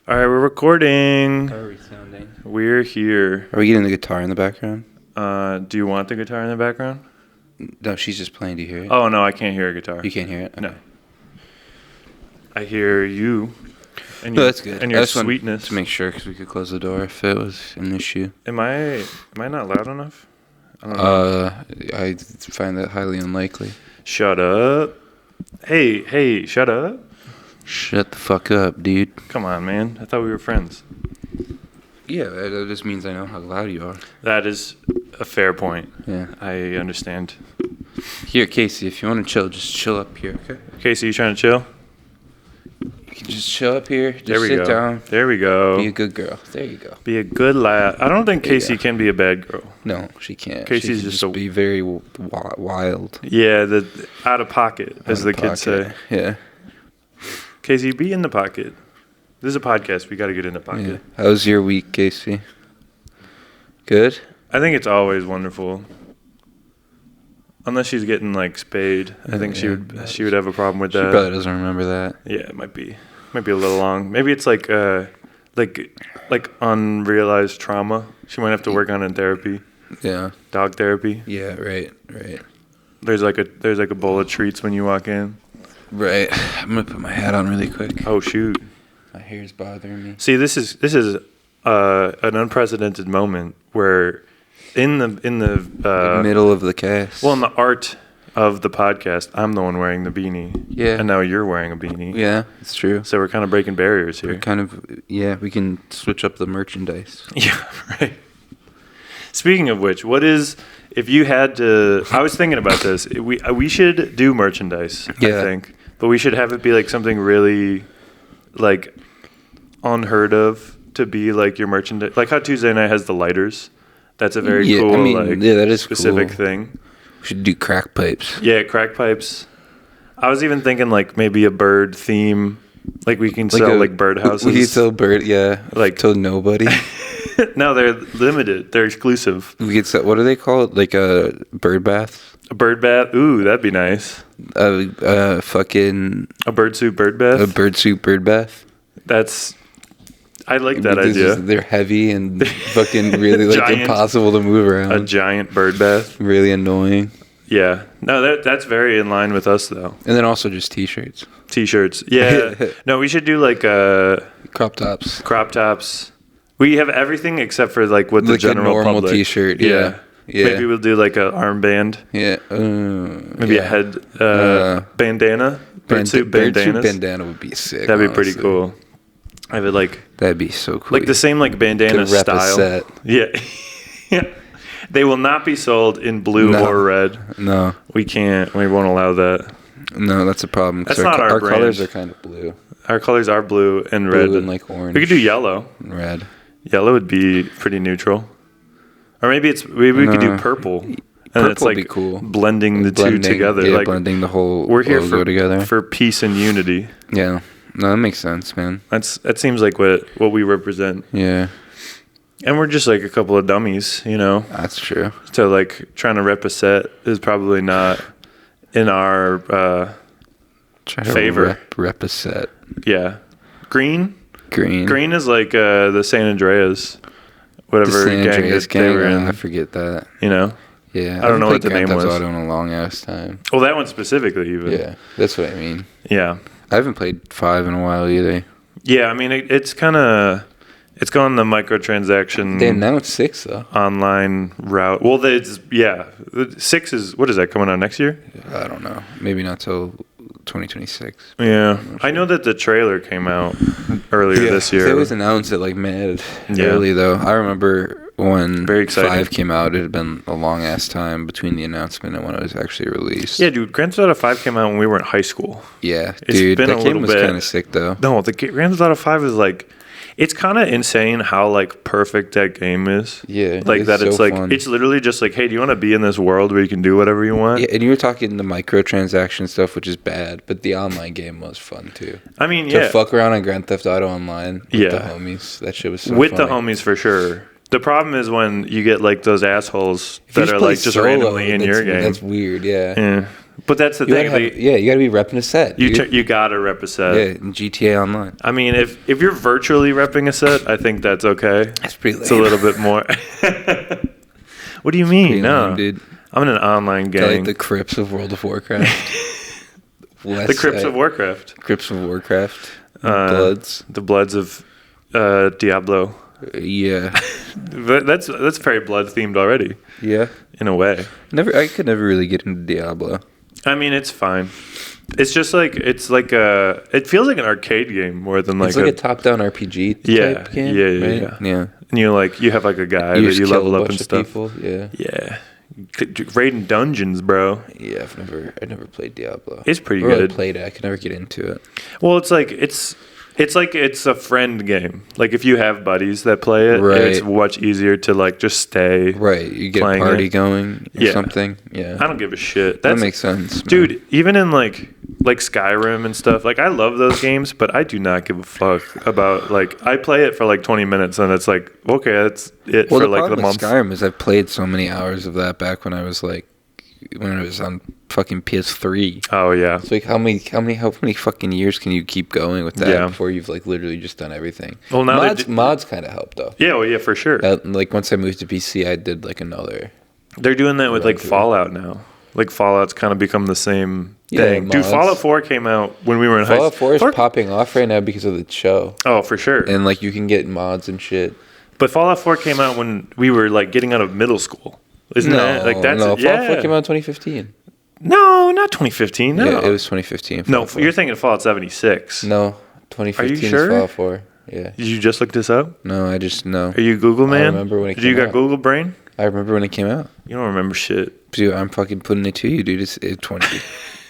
All right, we're recording. How are we sounding? We're here. Are we getting the guitar in the background? Do you want the guitar in the background? No, she's just playing. Do you hear it? Oh, no, I can't hear a guitar. You can't hear it? Okay. No. I hear you. And No, your, that's good. And your I just wanted sweetness. to make sure because we could close the door if it was an issue. Am I not loud enough? I don't know. I find that highly unlikely. Shut up. Hey, shut up. Shut the fuck up, dude. Come on, man. I thought we were friends. Yeah, that just means I know how loud you are. That is a fair point. Yeah. I understand. Here, Casey, if you want to chill, just chill up here, okay? Casey, you trying to chill? You can just chill up here. Just There we sit go. down. There we go. Be a good girl. There you go. Be a good lad. I don't think There you Casey go. can be a bad girl. No, she can't. Casey's she can just just be very wild. Yeah, the out of pocket, as the kids say. Yeah. Casey, be in the pocket. This is a podcast. We got to get in the pocket. Yeah. How's your week, Casey? Good? I think it's always wonderful. Unless she's getting like spayed, I think she would have a problem with that. She probably doesn't remember that. Yeah, it might be a little long. Maybe it's like unrealized trauma. She might have to work on in therapy. Yeah. Dog therapy. Yeah, right. There's like a bowl of treats when you walk in. Right. I'm going to put my hat on really quick. Oh shoot. My hair's bothering me. See, this is an unprecedented moment where in the middle of the cast. well, in the art of the podcast, I'm the one wearing the beanie. Yeah. And now you're wearing a beanie. Yeah, it's true. So we're kind of breaking barriers here. We can switch up the merchandise. Yeah, right. Speaking of which, if you had to, I was thinking about this. We should do merchandise, Yeah. I think. But we should have it be like something really like unheard of to be like your merchandise. Like how Tuesday Night has the lighters. That's a very cool, that is specific cool. thing. We should do crack pipes. Yeah, crack pipes. I was even thinking like maybe a bird theme. Like we can sell like birdhouses. We could sell like to nobody. No, they're limited. They're exclusive. We could sell, what do they call it? Like a bird bath? A bird bath? Ooh, that'd be nice. Fucking... A bird suit bird bath? A bird suit bird bath? I like that idea. They're heavy and fucking really like impossible to move around. A giant bird bath. Really annoying. Yeah. No, that's very in line with us though. And then also just t-shirts. T-shirts. Yeah. No, we should do like crop tops. Crop tops. We have everything except for like what the like general a normal public. T-shirt. Yeah. Maybe we'll do like an armband. Yeah. Maybe a head bandana. Bird suit bandanas. Bird suit bandana would be sick. That'd be pretty cool. I would like. That'd be so cool. Like the same like bandana style. A set. Yeah. Yeah. They will not be sold in blue or red. No. We can't. We won't allow that. No, that's a problem. That's not our brand. Colors are kind of blue. Our colors are blue and red. Blue and like orange. We could do yellow. And red. Yellow would be pretty neutral. Or maybe we could do purple. And purple it's like would be cool. Blending the two together. Yeah, like blending the whole we're here logo together. For peace and unity. Yeah. No, that makes sense, man. That seems like what we represent. Yeah. And we're just like a couple of dummies, you know. That's true. So like trying to rep a set is probably not in our favor. Rep a set. Yeah. Green is like the San Andreas, whatever the San Andreas gang. They were in. I forget that. You know. Yeah. I don't know what the name was. Grand Theft Auto in a long ass time. Well, that one specifically, even. Yeah, that's what I mean. Yeah. I haven't played 5 in a while either. Yeah, I mean it's kind of. It's gone the microtransaction. They announced 6 though. Online route. Well, 6 is what is that coming out next year? I don't know. Maybe not till 2026. Yeah, I know that the trailer came out earlier this year. They always announced it like mad early though. I remember when 5 came out, it had been a long ass time between the announcement and when it was actually released. Yeah, dude, Grand Theft Auto 5 came out when we were in high school. Yeah, dude, that game was kind of sick though. No, the Grand Theft Auto 5 is like. It's kind of insane how like perfect that game is. Yeah, like that. It's like fun. It's literally just like, hey, do you want to be in this world where you can do whatever you want? Yeah, and you were talking the microtransaction stuff, which is bad, but the online game was fun too. I mean, to fuck around on Grand Theft Auto online with the homies, that shit was so with funny. the homies for sure. The problem is when you get like those assholes that are like just randomly in your game. That's weird. Yeah. But that's the thing. You gotta be repping a set. You gotta rep a set. Yeah, in GTA Online. I mean, if you're virtually repping a set, I think that's okay. That's pretty lame. It's a little bit more. What do you mean? No, lame, dude. I'm in an online gang. Like the Crips of World of Warcraft. The Crips of Warcraft. Crips of Warcraft. Bloods. The Bloods of Diablo. Yeah. That's very blood themed already. Yeah. In a way. I could never really get into Diablo. I mean, it's fine. It's just like it feels like an arcade game more than like it's like a top-down RPG type game. Yeah. And you have like a guy that you level up and stuff. People. Yeah. Raiding dungeons, bro. Yeah, I've never played Diablo. It's pretty good. I played it. I could never get into it. Well, it's a friend game. Like if you have buddies that play it, it's much easier to like just stay. Right, you get a party going or something. Yeah, I don't give a shit. That makes sense, dude. Man. Even in like Skyrim and stuff. Like I love those games, but I do not give a fuck about like I play it for like 20 minutes and it's like okay, that's it for like the month. Skyrim is I've played so many hours of that back when I was on fucking PS3. Oh yeah. It's like how many fucking years can you keep going with that before you've like literally just done everything? Well, now mods kind of help though. Yeah, well, yeah, for sure. Like once I moved to PC, I did like another. They're doing that with like Fallout now. Like Fallout's kind of become the same thing. Dude, Fallout 4 came out when we were in high school. Fallout 4 is popping off right now because of the show. Oh, for sure. And like you can get mods and shit. But Fallout 4 came out when we were like getting out of middle school. Isn't that like that's Fallout 4 came out in 2015. No, not 2015. No, yeah, it was 2015. No, you're thinking Fallout 76. No, 2015 Are you sure? is Fallout 4. Yeah. Did you just look this up? No, I just know. Are you Google man? I remember when it came out. You got Google brain? I remember when it came out. You don't remember shit. Dude, I'm fucking putting it to you, dude. It's 20.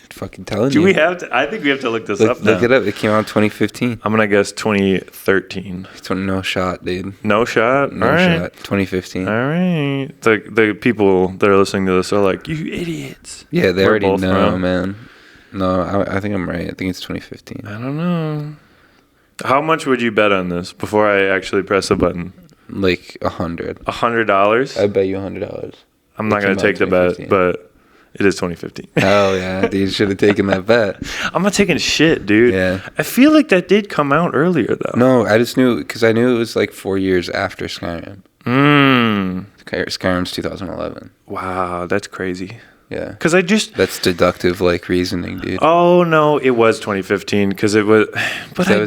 Fucking telling you. Do we have to? I think we have to look this up now. Look it up. It came out in 2015. I'm gonna guess 2013. No shot, dude. No shot. No shot. 2015. All right. The people that are listening to this are like, you idiots. Yeah, they already know, man. No, I think I'm right. I think it's 2015. I don't know. How much would you bet on this before I actually press a button? Like $100. $100? I bet you $100. I'm not gonna take the bet, but. It is 2015. Hell yeah, dude. You should have taken that bet. I'm not taking shit, dude. Yeah. I feel like that did come out earlier, though. No, I just knew, because I knew it was like 4 years after Skyrim. Skyrim's 2011. Wow, that's crazy. Yeah. Because That's deductive, like, reasoning, dude. Oh, no, it was 2015 because it was... But I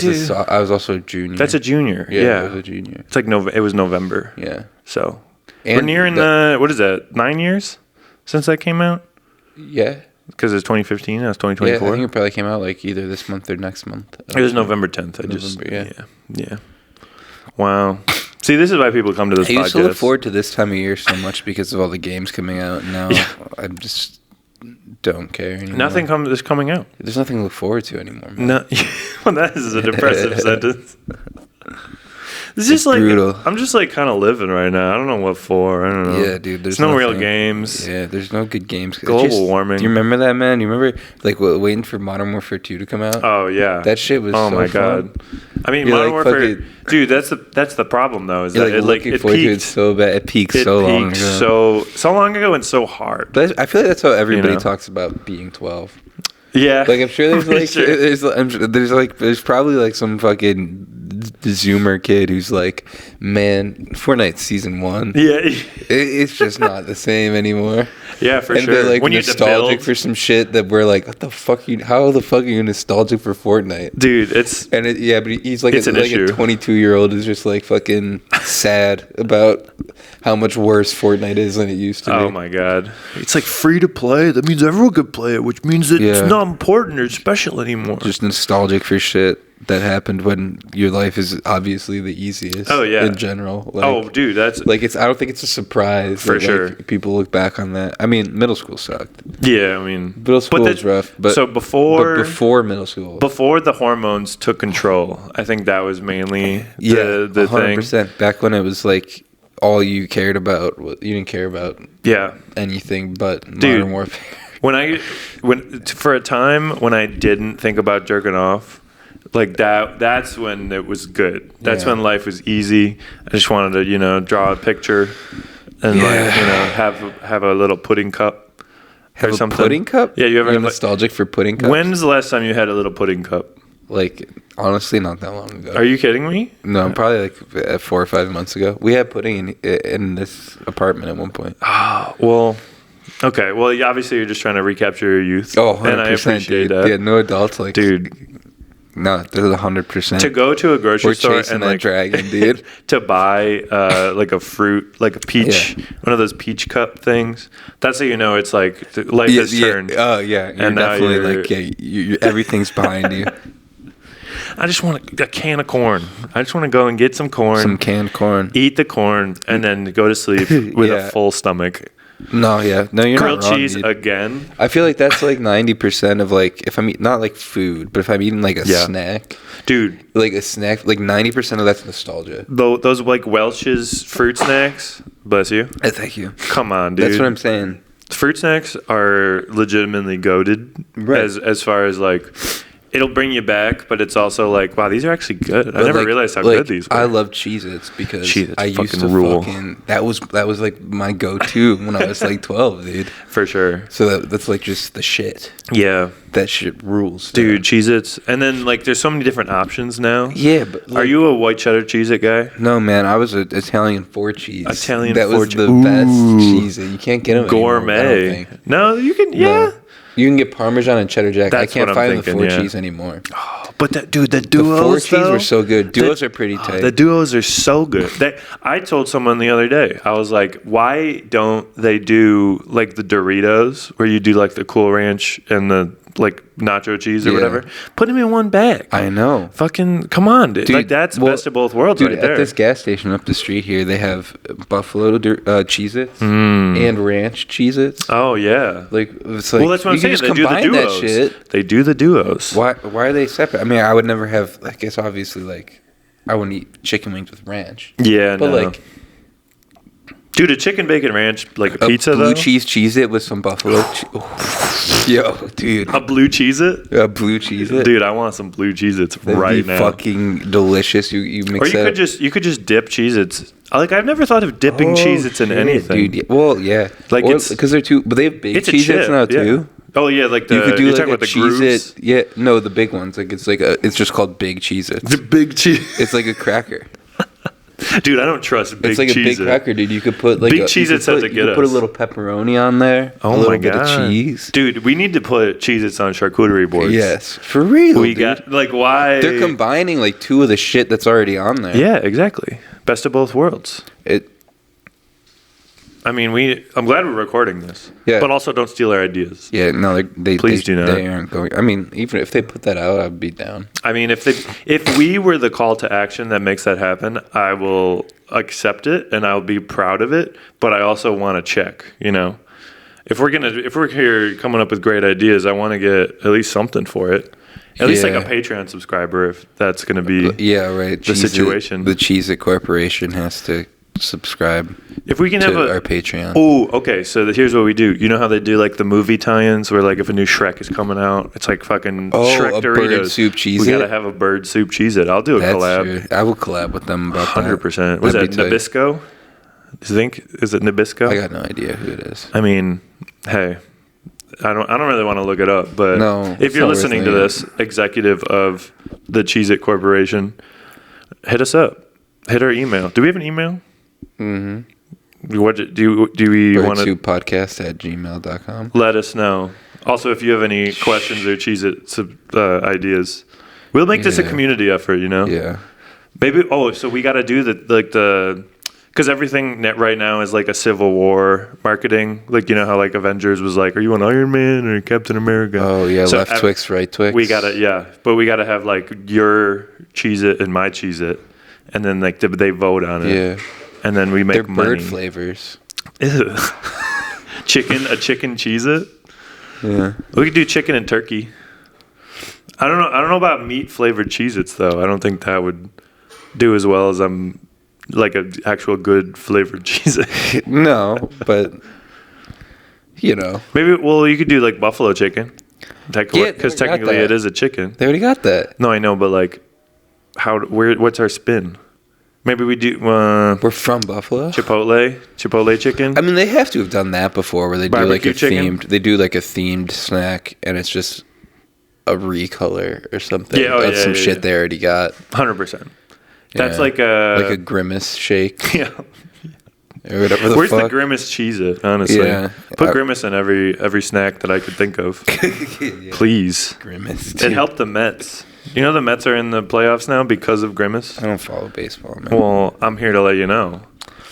was also a junior. That's a junior, yeah. I was a junior. It's like it was November. Yeah. So, we're nearing what is that, 9 years since that came out? Yeah. Because it's 2015, that's 2024. Yeah, I think it probably came out like either this month or next month. It was November 10th. Yeah. Wow. See, this is why people come to this podcast. I used to look forward to this time of year so much because of all the games coming out. And now I just don't care anymore. Nothing is coming out. There's nothing to look forward to anymore, man. No. Well, that is a depressive sentence. It's just like brutal. I'm just like kind of living right now. I don't know what for. I don't know. Yeah, dude. There's no real games. Yeah, there's no good games. Global warming. Do you remember that, man? You remember like waiting for Modern Warfare 2 to come out? Oh yeah. That shit was. Oh so my fun. god. I mean, Modern Warfare. Dude, that's the problem though. Is that it peaked so bad. It peaked so long ago. So long ago and so hard. But I feel like that's how everybody talks about being 12. Yeah. Like I'm sure there's probably like some fucking Zoomer kid who's like, man, Fortnite season 1. Yeah. It's just not the same anymore. Yeah, for sure. And they're like when nostalgic for some shit that we're like, what the fuck? How the fuck are you nostalgic for Fortnite? Dude, but he's like, a 22-year-old who's just like fucking sad about how much worse Fortnite is than it used to be. Oh my god. It's like free to play. That means everyone could play it, which means that it's not important or special anymore. Just nostalgic for shit that happened when your life is obviously the easiest. Oh yeah. In general. Like, oh dude, that's like I don't think it's a surprise for that, sure. Like, people look back on that. I mean, middle school sucked. Yeah, I mean, middle school was rough. But so before middle school, before the hormones took control, I think that was mainly the 100%. Thing. Back when it was like all you cared about, you didn't care about anything but Modern Warfare. When for a time when I didn't think about jerking off. Like that's when it was good. That's when life was easy. I just wanted to, draw a picture and have a little pudding cup Have a pudding cup? Yeah, you ever have nostalgic for pudding cups? When's the last time you had a little pudding cup? Like, honestly, not that long ago. Are you kidding me? No, probably like 4 or 5 months ago. We had pudding in this apartment at one point. Oh, well, okay. Well, obviously, you're just trying to recapture your youth. Oh, 100%. And I appreciate that. Yeah, no adults like... Dude. No, this is 100%. To go to a grocery store and like dragon, dude. To buy like a fruit, like a peach, one of those peach cup things. That's how you know it's like life has turned. Oh yeah, you're definitely like everything's behind you. I just want a can of corn. I just want to go and get some corn, some canned corn, eat the corn, and then go to sleep with a full stomach. No, you're grilled not wrong, cheese dude. Again. I feel like that's like 90% of like if I'm not like food, but if I'm eating like a snack, dude, like a snack, like 90% of that's nostalgia. Those like Welch's fruit snacks. Bless you. Thank you. Come on, dude. That's what I'm saying. Fruit snacks are legitimately goated, right? As far as like. It'll bring you back, but it's also like, wow, these are actually good. I never realized how good these were. I love Cheez-Its because I used to rule. That was like my go-to when I was like 12, dude. For sure. So that's like just the shit. Yeah. That shit rules. Dude, Cheez-Its. And then like there's so many different options now. Yeah, but are you a white cheddar Cheez-It guy? No, man. I was an Italian 4-cheese. That was the best Cheez-It. You can't get them gourmet. Anymore, I don't think. No, you can. Yeah. No. You can get Parmesan and cheddar jack. That's I can't find the 4-cheese anymore. Oh, but the duos, the 4-cheese were so good. Duos are pretty tight. The duos are so good. I told someone the other day, I was like, why don't they do like the Doritos where you do like the Cool Ranch and the like nacho cheese or whatever? Put them in one bag. I know. Fucking come on, dude. Like that's best of both worlds right there. At this gas station up the street here, they have Buffalo Cheez-Its and Ranch Cheez-Its. Oh yeah. Like it's like, well, that's what I'm saying. Just they do the duos. That shit. They do the duos. Why are they separate? I mean, I would never have. I guess obviously, like, I wouldn't eat chicken wings with ranch. Yeah, but like, dude, a chicken bacon ranch like a pizza blue though. Cheese Cheez-It with some buffalo. Yo, dude, a blue Cheez-It. A blue Cheez-It, dude. I want some blue Cheez-Its right now. Fucking delicious. You mix. Or you could just dip Cheez-Its. Like I've never thought of dipping Cheez-Its in anything. Dude, well, yeah, like it's because they're too. But they have big Cheez-Its now too. Oh yeah, like you could do like about the grooves? Yeah, no, the big ones. Like it's just called big Cheez-Its. The big cheese. It's like a cracker. Dude, I don't trust big Cheez-It. It's like a big cracker, dude. You could put like big Cheez-Its have to get us. You could put a little pepperoni on there. Oh a little my bit god, of cheese. Dude, we need to put Cheez-Its on charcuterie boards. Yes, for real. We got like why they're combining like two of the shit that's already on there. Yeah, exactly. Best of both worlds. I mean, I'm glad we're recording this. Yeah. But also don't steal our ideas. Yeah, no, please do not. They aren't going. I mean, even if they put that out, I'd be down. I mean, if we were the call to action that makes that happen, I will accept it and I'll be proud of it. But I also want to check. You know, if we're here coming up with great ideas, I want to get at least something for it. At least like a Patreon subscriber, if that's going to be the situation. The Cheez-It Corporation has to subscribe. If we can have our Patreon. Oh, okay. So here's what we do. You know how they do like the movie tie-ins where like if a new Shrek is coming out, it's like fucking Shrek Doritos. Bird soup Cheez-It. We gotta have a bird soup Cheez-It. I'll do a collab. True. I will collab with them about 100%. Was that Nabisco? Is it Nabisco? I got no idea who it is. I mean, hey, I don't really want to look it up, but if you're listening to this, executive of the Cheez-It Corporation, hit us up. Hit our email. Do we have an email? Mm-hmm. What do we want to podcast@gmail.com? Let us know. Also, if you have any questions or Cheez-It ideas, we'll make this a community effort. You know. Yeah. Maybe. Oh, so we got to do the because everything right now is like a Civil War marketing. Like you know how like Avengers was like, are you an Iron Man or Captain America? Oh yeah, so left Twix, right Twix. We gotta but we gotta have like your Cheez-It and my Cheez-It, and then like they vote on it. Yeah. And then we make They're money. bird flavors. Ew. Chicken Cheez-It. Yeah. We could do chicken and turkey. I don't know about meat flavored Cheez-Its though. I don't think that would do as well as like an actual good flavored Cheez-It. No, but you know. Maybe you could do like buffalo chicken. Because technically it is a chicken. They already got that. No, I know, but like what's our spin? Maybe we do. We're from Buffalo. Chipotle chicken. I mean, they have to have done that before, where they Barbecue do like a chicken? themed. They do like a themed snack, and it's just a recolor or something of some shit they already got. 100%. That's like a Grimace shake. Yeah. Or whatever the Where's fuck. the Grimace Cheez-It, honestly? Yeah. Put Grimace in every snack that I could think of. Yeah. Please. Grimace. It helped the Mets. You know the Mets are in the playoffs now because of Grimace? I don't follow baseball, man. Well, I'm here to let you know.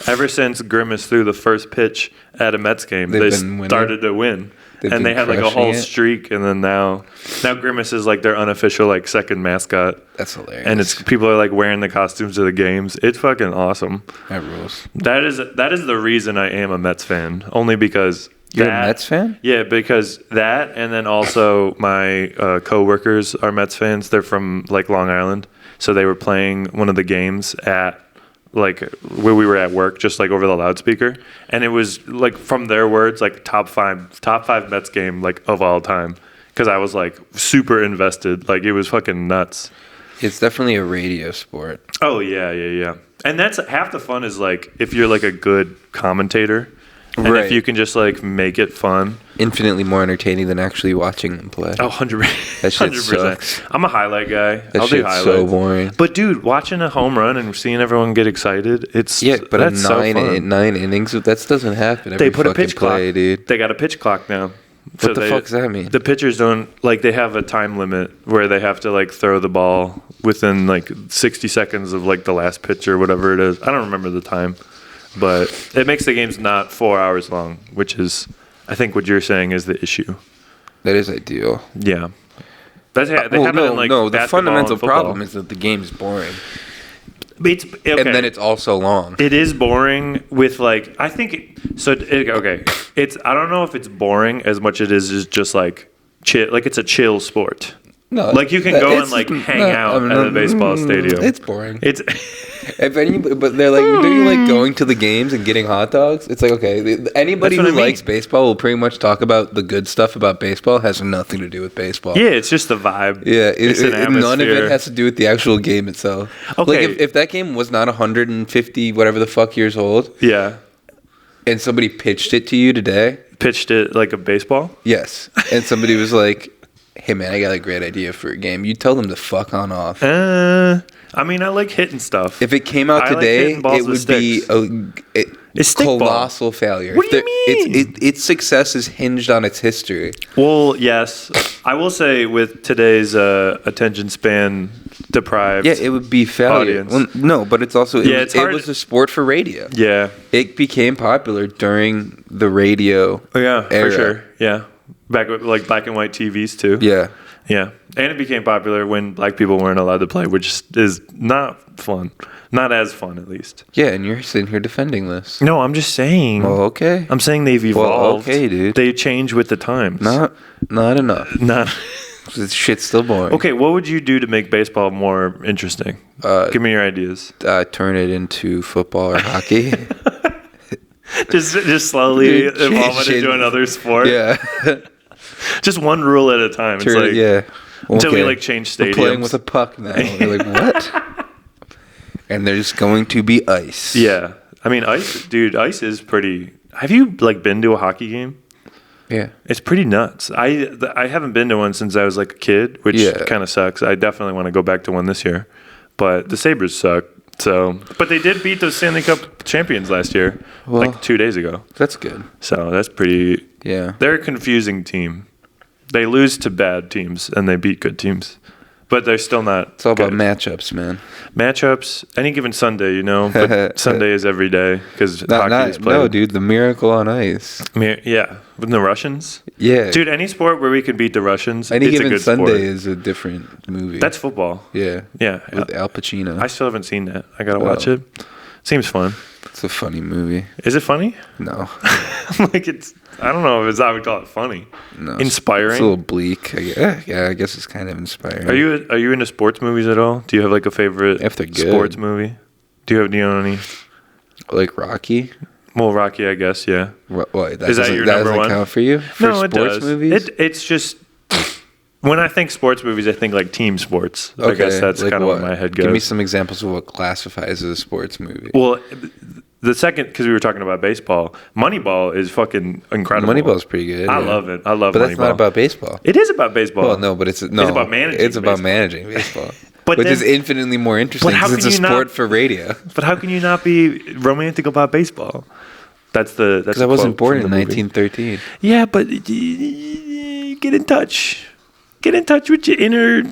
Ever since Grimace threw the first pitch at a Mets game, they started to win. And they had like a whole streak, and then now Grimace is like their unofficial like second mascot. That's hilarious. And people are like wearing the costumes to the games. It's fucking awesome. That rules. That is the reason I am a Mets fan. Only because you're a Mets fan? Yeah, because that, and then also my coworkers are Mets fans. They're from like Long Island, so they were playing one of the games at like where we were at work, just like over the loudspeaker, and it was like from their words, like top five Mets game like of all time. Because I was like super invested, like it was fucking nuts. It's definitely a radio sport. Oh yeah. And that's half the fun is like if you're like a good commentator. And if you can just like make it fun. Infinitely more entertaining than actually watching them play. Oh, 100%. That shit sucks. I'm a highlight guy. I'll do highlights. So boring. But dude, watching a home run and seeing everyone get excited, that's nine innings, that doesn't happen every they put a pitch play, clock. Dude. They got a pitch clock now. What the fuck does that mean? The pitchers don't, like, they have a time limit where they have to, like, throw the ball within, like, 60 seconds of, like, the last pitch or whatever it is. I don't remember the time. But it makes the games not 4 hours long, which is, I think, what you're saying is the issue. That is ideal. Yeah. The fundamental problem is that the game's boring. Okay. And then it's also long. It is boring with like I think it's I don't know if it's boring as much as it is just like chill, like it's a chill sport. No, like you can go and like hang out at a baseball stadium. It's boring. But they're like, do you like going to the games and getting hot dogs? It's like, okay, anybody who likes baseball will pretty much talk about the good stuff about baseball. Has nothing to do with baseball. Yeah, it's just the vibe. Yeah, none of it has to do with the actual game itself. Okay, like if that game was not 150 whatever the fuck years old. Yeah. And somebody pitched it to you today. Pitched it like a baseball? Yes. And somebody was like, hey man, I got a great idea for a game. You tell them to fuck on off. I mean, I like hitting stuff. If it came out today, it would be a colossal failure. What do you mean? Its success is hinged on its history. Well, yes. I will say with today's attention span deprived it would be failure. Well, no, but it's also it was a sport for radio. Yeah. It became popular during the radio era. For sure. Yeah. Back with like black and white TVs too. Yeah. Yeah. And it became popular when black people weren't allowed to play, which is not fun. Not as fun, at least. Yeah, and you're sitting here defending this. No, I'm just saying. Well, okay. I'm saying they've evolved. Well, okay, dude. They change with the times. Not enough. This shit's still boring. Okay, what would you do to make baseball more interesting? Give me your ideas. Turn it into football or hockey. just slowly evolve it into another sport. Yeah. Just one rule at a time. It's like until we like change stadiums. We're playing with a puck now. We're like, what? And there's going to be ice. Yeah. I mean, ice is pretty. Have you like been to a hockey game? Yeah. It's pretty nuts. I haven't been to one since I was like a kid, which kind of sucks. I definitely want to go back to one this year. But the Sabres suck. So, but they did beat those Stanley Cup champions last year, like 2 days ago. That's good. So that's pretty. Yeah. They're a confusing team. They lose to bad teams and they beat good teams, but they're still not. It's all about matchups, man. Matchups. Any given Sunday, you know. But Sunday is every day because hockey is played. No, dude, the miracle on ice. Yeah, with the Russians. Yeah, dude. Any sport where we can beat the Russians. Any it's given a good Sunday sport. is a different movie. That's football. Yeah. With Al Pacino. I still haven't seen that. I gotta watch it. Seems fun. It's a funny movie. Is it funny? No. Like it's. I don't know if I would call it funny. No. Inspiring. It's a little bleak. Yeah, I guess it's kind of inspiring. Are you into sports movies at all? Do you have like a favorite sports movie? Do you own any? Like Rocky? Well, Rocky, I guess. Yeah. What? Is that your number one? Count for you? No, it sports does. Movies? It's just. When I think sports movies, I think like team sports. Okay, I guess that's like kind of where my head goes. Give me some examples of what classifies as a sports movie. Well, the second, because we were talking about baseball, Moneyball is fucking incredible. Moneyball's pretty good. I love it. I love But Moneyball. that's not about baseball. It is about baseball. Well, no, but it's about managing. It's about managing baseball. Which is infinitely more interesting because it's a sport for radio. But how can you not be romantic about baseball? Because I wasn't born in 1913. Yeah, but get in touch. Get in touch with your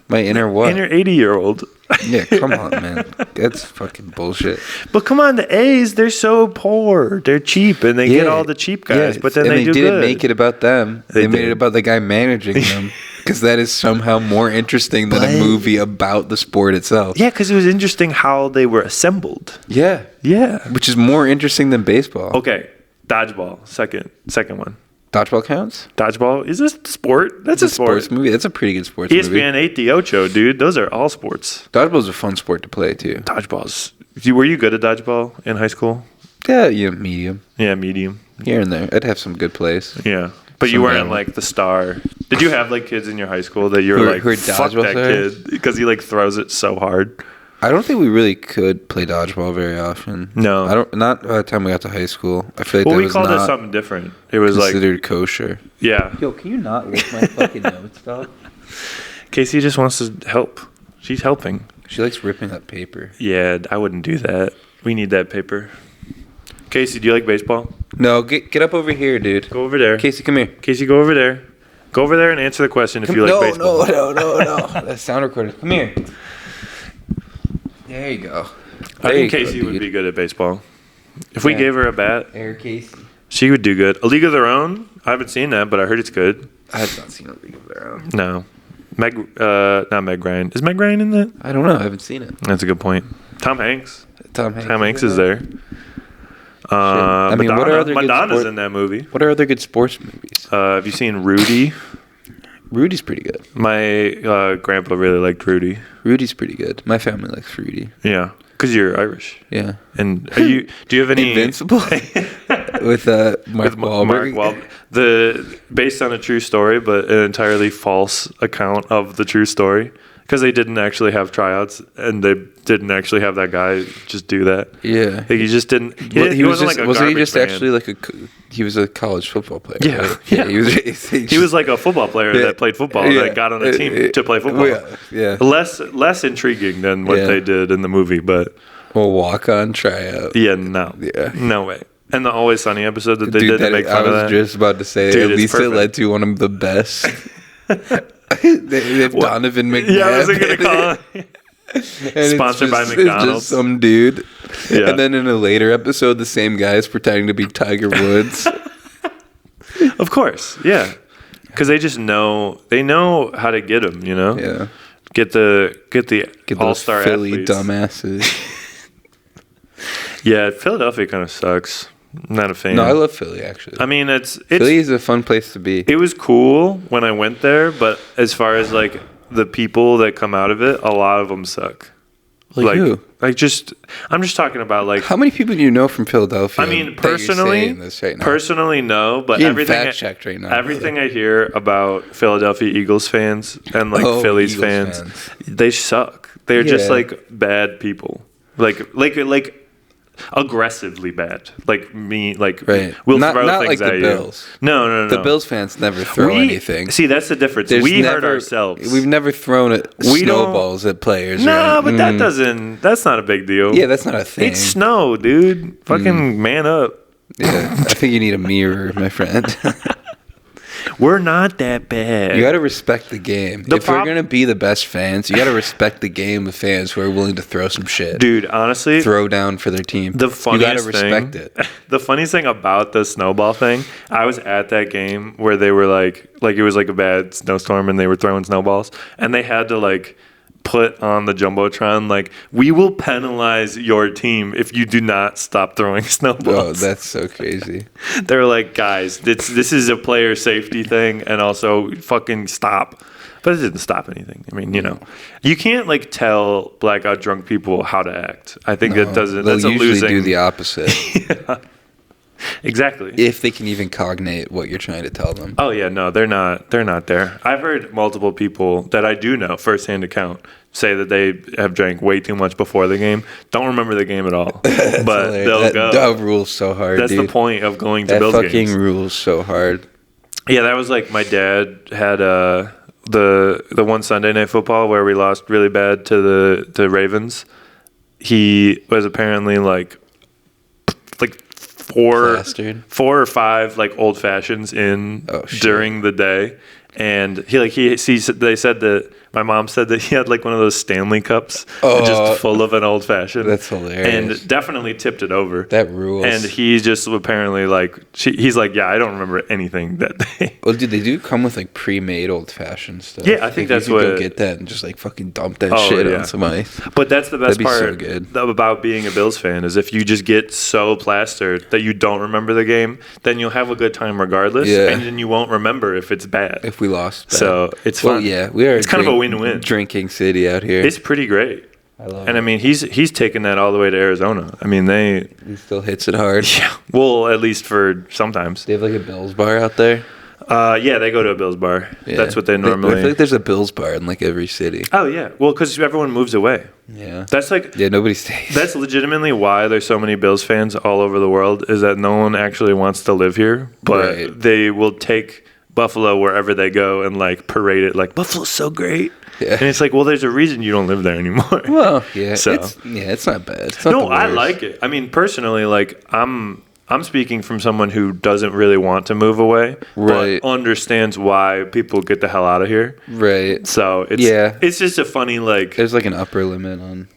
my inner what? Inner 80-year-old. Yeah, come on, man. That's fucking bullshit. But come on, the A's, they're so poor. They're cheap, and they get all the cheap guys, but then they do good. They didn't make it about them. They made it about the guy managing them, because that is somehow more interesting than a movie about the sport itself. Yeah, because it was interesting how they were assembled. Yeah. Yeah. Which is more interesting than baseball. Okay, dodgeball, second one. Dodgeball counts? Dodgeball is this sport? That's a sports movie. That's a pretty good sports movie. ESPN 88, dude. Those are all sports. Dodgeball's a fun sport to play too. Dodgeball's. Were you good at dodgeball in high school? Yeah, medium. Yeah, medium. Here and there. I'd have some good plays. Yeah. But you weren't like the star. Did you have like kids in your high school that you were like, fuck that kid because he like throws it so hard? I don't think we really could play dodgeball very often. No, I don't. Not by the time we got to high school. I feel like we called it something different. It was considered kosher. Yeah. Yo, can you not lick my fucking notes, dog? Casey just wants to help. She's helping. She likes ripping up paper. Yeah, I wouldn't do that. We need that paper. Casey, do you like baseball? No, get up over here, dude. Go over there. Casey, come here. Casey, go over there. Go over there and answer the question if you like baseball. No. That's sound recorded. Come here. There you go. I think Casey would be good at baseball. If we gave her a bat, Casey, she would do good. A League of Their Own? I haven't seen that, but I heard it's good. I have not seen A League of Their Own. No. Not Meg Ryan. Is Meg Ryan in that? I don't know. I haven't seen it. That's a good point. Tom Hanks. Tom Hanks is there. I mean, what are other Madonna's in that movie. What are other good sports movies? Have you seen Rudy? Rudy's pretty good. My grandpa really liked Rudy. Rudy's pretty good. My family likes Rudy. Yeah, because you're Irish. Yeah. And do you have any Invincible with Mark Wahlberg? Based on a true story, but an entirely false account of the true story. Because they didn't actually have tryouts, and they didn't actually have that guy just do that. Yeah, like he just didn't. He was a college football player. Yeah, right? yeah. He was like a football player that played football that got on a team to play football. Yeah. Less intriguing than what they did in the movie, but walk-on tryout. Yeah, no way. And the Always Sunny episode that they did to make fun of that. I was just about to say, at least it led to one of the best. They have Donovan McNabb. Yeah, I was going to call it. Sponsored by McDonald's. It's just some dude. Yeah. And then in a later episode, the same guy is pretending to be Tiger Woods. Of course, yeah. Because they just know how to get him, you know? Yeah. Get the all-star Philly athletes. Dumbasses. Yeah, Philadelphia kind of sucks. Not a fan. No, I love Philly, actually. I mean, Philly is a fun place to be. It was cool when I went there, but as far as like the people that come out of it, a lot of them suck. Like who? I'm just talking about like. How many people do you know from Philadelphia? I mean, personally, no, but everything I hear about Philadelphia Eagles fans and like Phillies fans, they suck. They're just like bad people. Like aggressively bad, like me, like we'll throw things at you. Bills. No. The Bills fans never throw anything. See, that's the difference. We hurt ourselves. We've never thrown snowballs at players. No, but that's not a big deal. Yeah, that's not a thing. It's snow, dude. Fucking man up. Yeah, I think you need a mirror, my friend. We're not that bad. You got to respect the game. If we're going to be the best fans, you got to respect the game of fans who are willing to throw some shit. Dude, honestly. Throw down for their team. The funniest you got to respect it. The funniest thing about the snowball thing, I was at that game where they were like it was like a bad snowstorm and they were throwing snowballs. And they had to like put on the Jumbotron, like, we will penalize your team if you do not stop throwing snowballs. Oh, that's so crazy. They're like, guys, this is a player safety thing, and also fucking stop. But it didn't stop anything. I mean, you know, you can't like tell blackout drunk people how to act. I think that doesn't. That's a losing. They'll usually do the opposite. exactly. If they can even cognate what you're trying to tell them. Oh yeah, no, they're not there. I've heard multiple people that I do know firsthand account say that they have drank way too much before the game. Don't remember the game at all, but they'll go. That rules so hard. That's dude. the point of going to Bills games. That fucking rules so hard. Yeah, that was like my dad had the one Sunday Night Football where we lost really bad to the Ravens. He was apparently like four or five like old fashions in during the day, and they said that my mom said that he had like one of those Stanley cups just full of an old fashioned. That's hilarious. And definitely tipped it over. That rules. And he's just apparently like he's like, yeah, I don't remember anything that day. Well, dude, they do come with like pre-made old fashioned stuff. Yeah, I think that's what. Go get that and just like fucking dump that shit on some ice. But that's the best part so good. About being a Bills fan is if you just get so plastered that you don't remember the game, then you'll have a good time regardless, and then you won't remember if it's bad. If we lost, so it's fun. Well, yeah, we are. It's kind of a win-win. Drinking city out here. It's pretty great. I love it. I mean, he's taken that all the way to Arizona. I mean, he still hits it hard. Yeah. Well, at least for sometimes. They have like a Bills bar out there. Yeah, they go to a Bills bar. Yeah. That's what they normally. I feel like there's a Bills bar in like every city. Oh yeah, well, because everyone moves away. Yeah, that's like nobody stays. That's legitimately why there's so many Bills fans all over the world. Is that no one actually wants to live here, but they will take Buffalo wherever they go and like parade it like Buffalo's so great. Yeah. And it's like, well, there's a reason you don't live there anymore. Well, yeah, it's not bad. It's not no, I like it. I mean, personally, like I'm speaking from someone who doesn't really want to move away, but understands why people get the hell out of here. Right. So it's just a funny like. There's like an upper limit on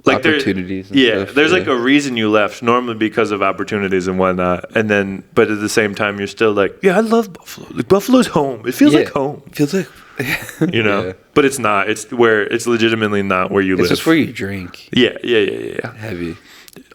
like opportunities. There's like a reason you left, normally because of opportunities and whatnot, and then but at the same time you're still like, yeah, I love Buffalo. Like Buffalo's home. It feels like home. It feels like. You know, but it's not. It's legitimately not where you live. It's just where you drink. Yeah. Heavy.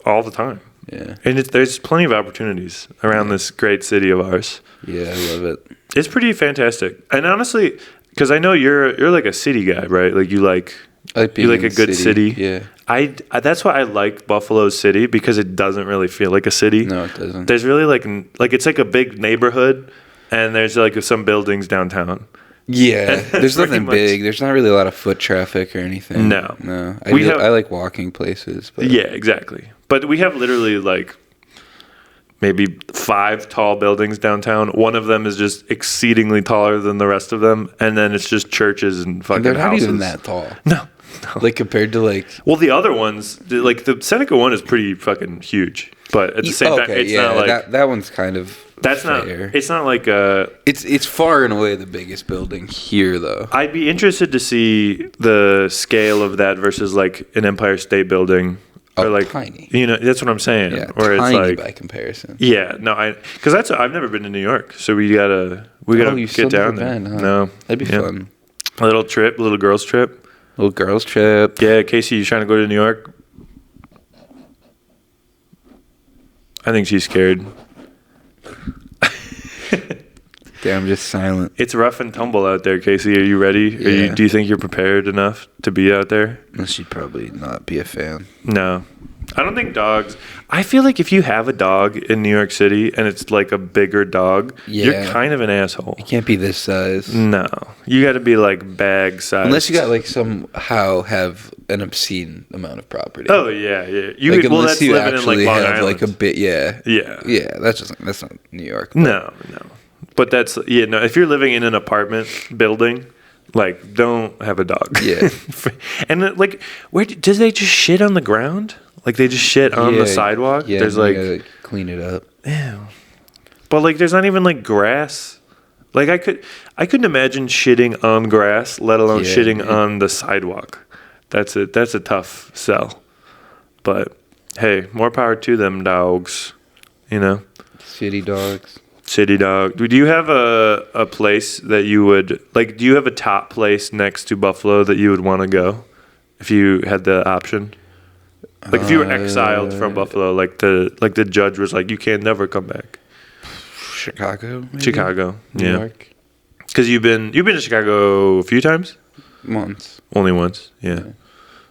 All the time. Yeah. And there's plenty of opportunities around this great city of ours. Yeah, I love it. It's pretty fantastic. And honestly, because I know you're like a city guy, right? Like you like a good city. Yeah. I that's why I like Buffalo City, because it doesn't really feel like a city. No, it doesn't. There's really like it's like a big neighborhood, and there's like some buildings downtown. Yeah, there's nothing big. There's not really a lot of foot traffic or anything. No. I like walking places. But. Yeah, exactly. But we have literally like maybe 5 tall buildings downtown. One of them is just exceedingly taller than the rest of them, and then it's just churches and fucking houses. They're not even that tall. No. Like compared to like. Well, the other ones, like the Seneca one, is pretty fucking huge. But at the same time, it's not like that one's kind of. That's fair. Not. It's not like a. It's far and away the biggest building here, though. I'd be interested to see the scale of that versus like an Empire State Building, or like tiny. You know, that's what I'm saying. Yeah, where tiny it's like by comparison. Yeah, no, because I've never been to New York, so we gotta get down there. Huh? No, that'd be fun. A little girls trip. Little girls trip. Yeah, Casey, you trying to go to New York? I think she's scared. Damn, I'm just silent. It's rough and tumble out there, Casey. Are you ready? Yeah. Do you think you're prepared enough to be out there? She'd probably not be a fan. No. I don't think dogs. I feel like if you have a dog in New York City and it's like a bigger dog, you're kind of an asshole. It can't be this size. No. You got to be like bag size. Unless you got like somehow have an obscene amount of property. Oh, yeah. Unless you living actually in like Long have Island. like a bit, Yeah, that's not New York. No. But if you're living in an apartment building, like, don't have a dog. Yeah. And like, where does they just shit on the ground? Like they just shit on the sidewalk? Yeah, there's like gotta clean it up. Ew. But like there's not even like grass. Like I couldn't imagine shitting on grass, let alone shitting on the sidewalk. That's a tough sell. But hey, more power to them dogs, you know. City dogs. City dog. Do you have a place that you would like? Do you have a top place next to Buffalo that you would want to go if you had the option? Like if you were exiled from Buffalo, like the judge was like, you can never come back. Chicago. Maybe? Chicago. New York. Because you've been to Chicago a few times. Once. Only once. Yeah.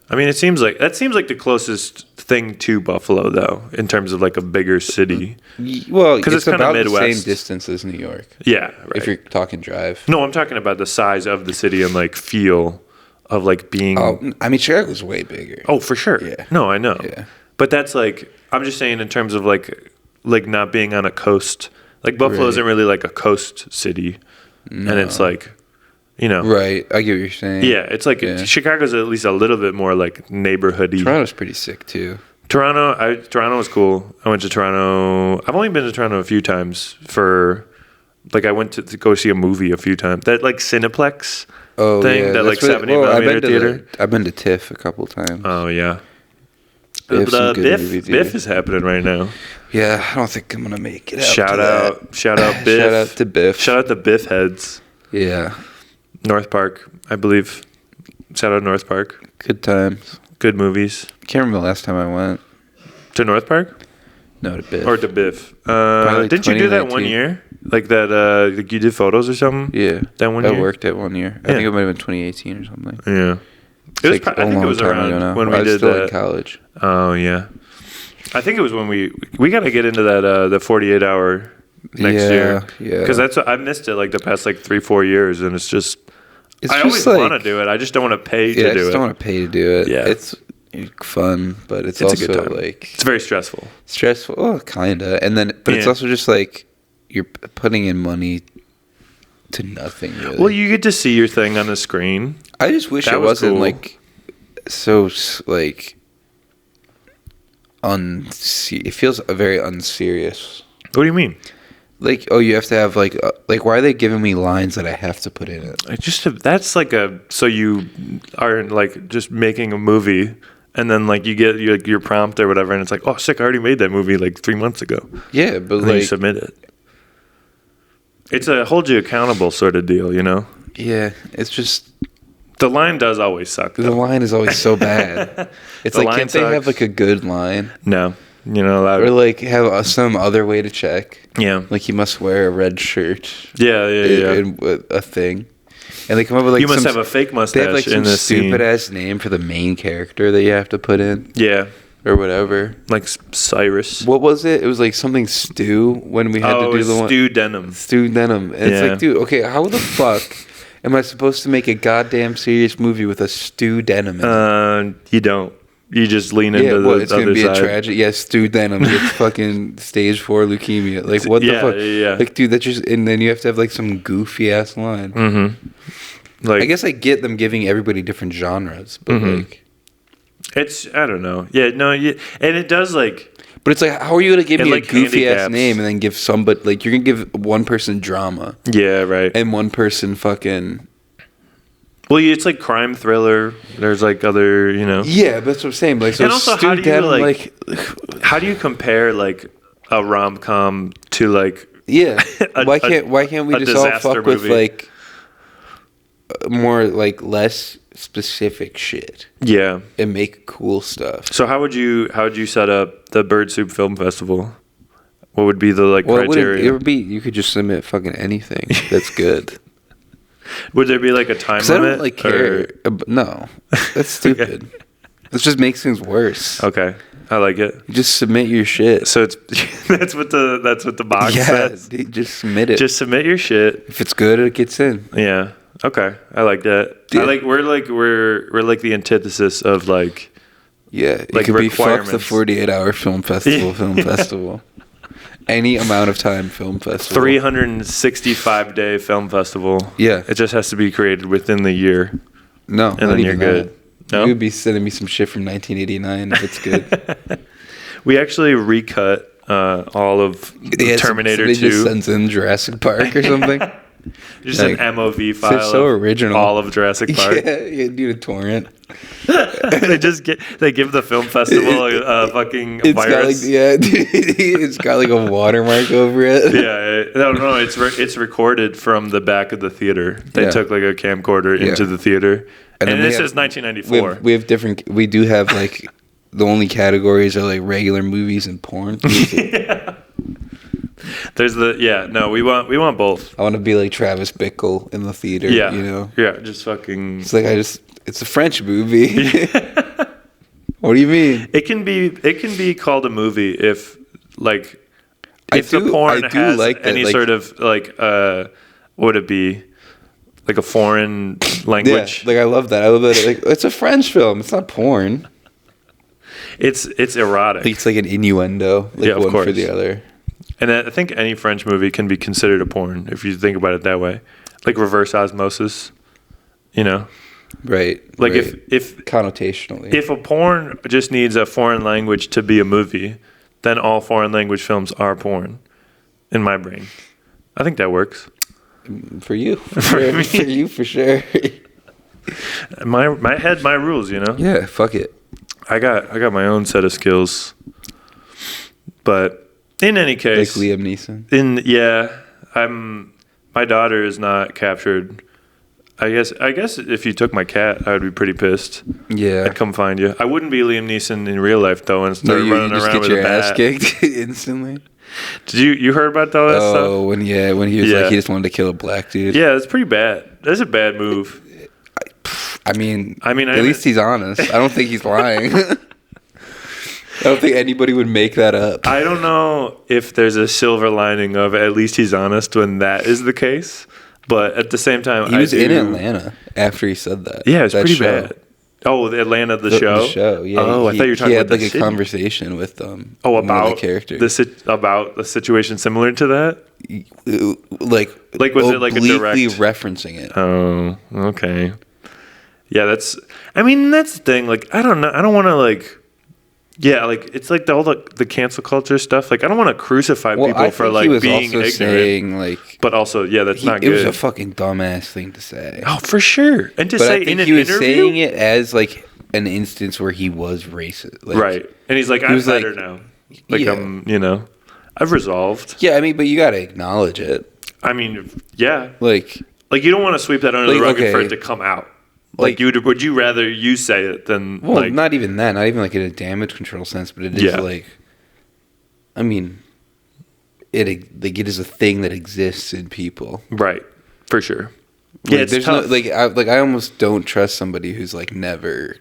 I mean, it seems like the closest thing to Buffalo, though, in terms of like a bigger city. Well, because it's kind of Midwest. The same distance as New York. Yeah, right. If you're talking drive. No, I'm talking about the size of the city and like feel of like being. Oh, I mean, Chicago's way bigger. Oh, for sure. Yeah. No, I know. Yeah. But that's like, I'm just saying in terms of like not being on a coast. Like Buffalo isn't really like a coast city, and it's like. You know, right? I get what you're saying. Yeah, it's like Chicago's at least a little bit more like neighborhoody. Toronto's pretty sick too. Toronto was cool. I went to Toronto. I've only been to Toronto a few times for, like, I went to go see a movie a few times. That like Cineplex thing, that like 70mm theater. I've been to TIFF a couple times. Oh yeah, the Biff is happening right now. Yeah, I don't think I'm gonna make it. Shout out Biff. Shout out to Biff. Shout out to Biff heads. Yeah. North Park, I believe. Shout out North Park. Good times. Good movies. Can't remember the last time I went. To North Park? No, to Biff. Or to Biff. Didn't you do that 1 year? Like that, like you did photos or something? Yeah. That 1 year? I worked at 1 year. I think it might have been 2018 or something. Yeah. I think it was around when we did still that. In college. Oh, yeah. I think it was when we got to get into that, the 48-hour next year. Yeah. Because I missed it like the past like 3-4 years, and it's just... I always like, want to do it. I just don't want to pay to do it. Yeah, I just don't want to pay to do it. Yeah. It's fun, but it's also a good time. like... It's very stressful. Stressful? Oh, kind of. And then, but it's also just like you're putting in money to nothing, really. Well, you get to see your thing on the screen. I just wish it wasn't cool. Like so like it feels very unserious. What do you mean? Like, oh, you have to have like why are they giving me lines that I have to put in it? That's like so you are like just making a movie, and then like you get your prompt or whatever, and it's like, oh, sick, I already made that movie like 3 months ago. Yeah, but and then you submit it. It's a hold you accountable sort of deal, you know? Yeah, it's just the line does always suck. The line is always so bad. It's like, can't they have like a good line? No. You're not allowed. Or like have some other way to check. Yeah. Like you must wear a red shirt. Yeah. A thing. And they come up with like you must have a fake mustache. They have like some stupid ass name for the main character that you have to put in. Yeah. Or whatever. Like Cyrus. What was it? It was like something Stu when we had to do the one. Stu Denham. Stu Denham. And it's like, dude, okay, how the fuck am I supposed to make a goddamn serious movie with a Stu Denham in it? You don't. You just lean into the other side. It's going to be a tragedy. Yeah, Stu Denham gets fucking stage 4 leukemia. Like, what the fuck? Yeah. Like, dude, that's just... And then you have to have, like, some goofy-ass line. Mm-hmm. Like, I guess I get them giving everybody different genres, but, like... It's... I don't know. Yeah, no, and it does, like... But it's like, how are you going to give me like a goofy-ass name and then give somebody... Like, you're going to give one person drama. Yeah, right. And one person fucking... Well, it's like crime thriller. There's like other, you know. Yeah, that's what I'm saying. Like, so and also, how do you how do you compare like a rom-com to like? Yeah. Why can't we just all fuck movie with like more like less specific shit? Yeah. And make cool stuff. So how would you set up the Bird Soup Film Festival? What would be the criteria? It would be you could just submit fucking anything that's good. Would there be like a time limit? I don't like care. No, that's stupid. Okay. This just makes things worse. Okay, I like it. You just submit your shit. So it's that's what the box says. Just submit it. Just submit your shit. If it's good, it gets in. Yeah. Okay, I like that. Yeah. We're like the antithesis of like. Yeah, it like could be fuck the 48-hour film festival. Any amount of time film festival. 365-day film festival. Yeah. It just has to be created within the year. No. And then you're good. No? You would be sending me some shit from 1989 if it's good. We actually recut all of Terminator 2. Just sends in Jurassic Park or something. Just like, an MOV file. It's so original. All of Jurassic Park. Yeah, do a torrent. they give the film festival a fucking virus. It's got like a watermark over it. Yeah, no, it's recorded from the back of the theater. They took like a camcorder into the theater, and this is 1994. We do have like the only categories are like regular movies and porn. Yeah. There's we want both. I want to be like Travis Bickle in the theater. Yeah, you know. Yeah, just fucking. It's like it's a French movie. What do you mean? It can be called a movie if like if the porn has like any sort of like what would it be? Like a foreign language. Yeah, like I love that. Like, it's a French film. It's not porn. It's erotic. It's like an innuendo, like one for the other. And I think any French movie can be considered a porn if you think about it that way, like reverse osmosis. You know, right? Like right. if connotationally, if a porn just needs a foreign language to be a movie, then all foreign language films are porn. In my brain, I think that works. For you, for sure. For sure. My head, my rules. You know. Yeah. Fuck it. I got my own set of skills, but in any case, like Liam Neeson. My daughter is not captured. I guess if you took my cat, I would be pretty pissed. Yeah, I'd come find you. I wouldn't be Liam Neeson in real life though, and start running around with a bat. Just get your ass kicked instantly. Did you heard about all that stuff? Oh, when he was like he just wanted to kill a black dude. Yeah, that's pretty bad. That's a bad move. I mean, at least he's honest. I don't think he's lying. I don't think anybody would make that up. I don't know if there's a silver lining of at least he's honest when that is the case. But at the same time, he was in Atlanta after he said that. Yeah, it was pretty bad. Oh, the Atlanta, the show? The show, yeah. Oh, I thought you were talking about the city. He had like a conversation with about one of the characters. About the situation similar to that? Like was it like a direct referencing it? Oh, okay. Yeah, that's the thing. Like, I don't know. I don't want to like. Yeah, like it's like all the cancel culture stuff. Like I don't want to crucify people for like being ignorant. Saying, like, but also, yeah, that's not good. It was a fucking dumbass thing to say. Oh, for sure. And to say in an interview, he was saying it as like an instance where he was racist, like, right? And he's like, I'm better now. Like I'm, I've resolved. Yeah, I mean, but you got to acknowledge it. I mean, yeah, like you don't want to sweep that under the rug for it to come out. Like would you rather you say it than not even that, not even like in a damage control sense, but it is like, I mean, it is a thing that exists in people, right? For sure. Yeah, there's tough. I almost don't trust somebody who's like never,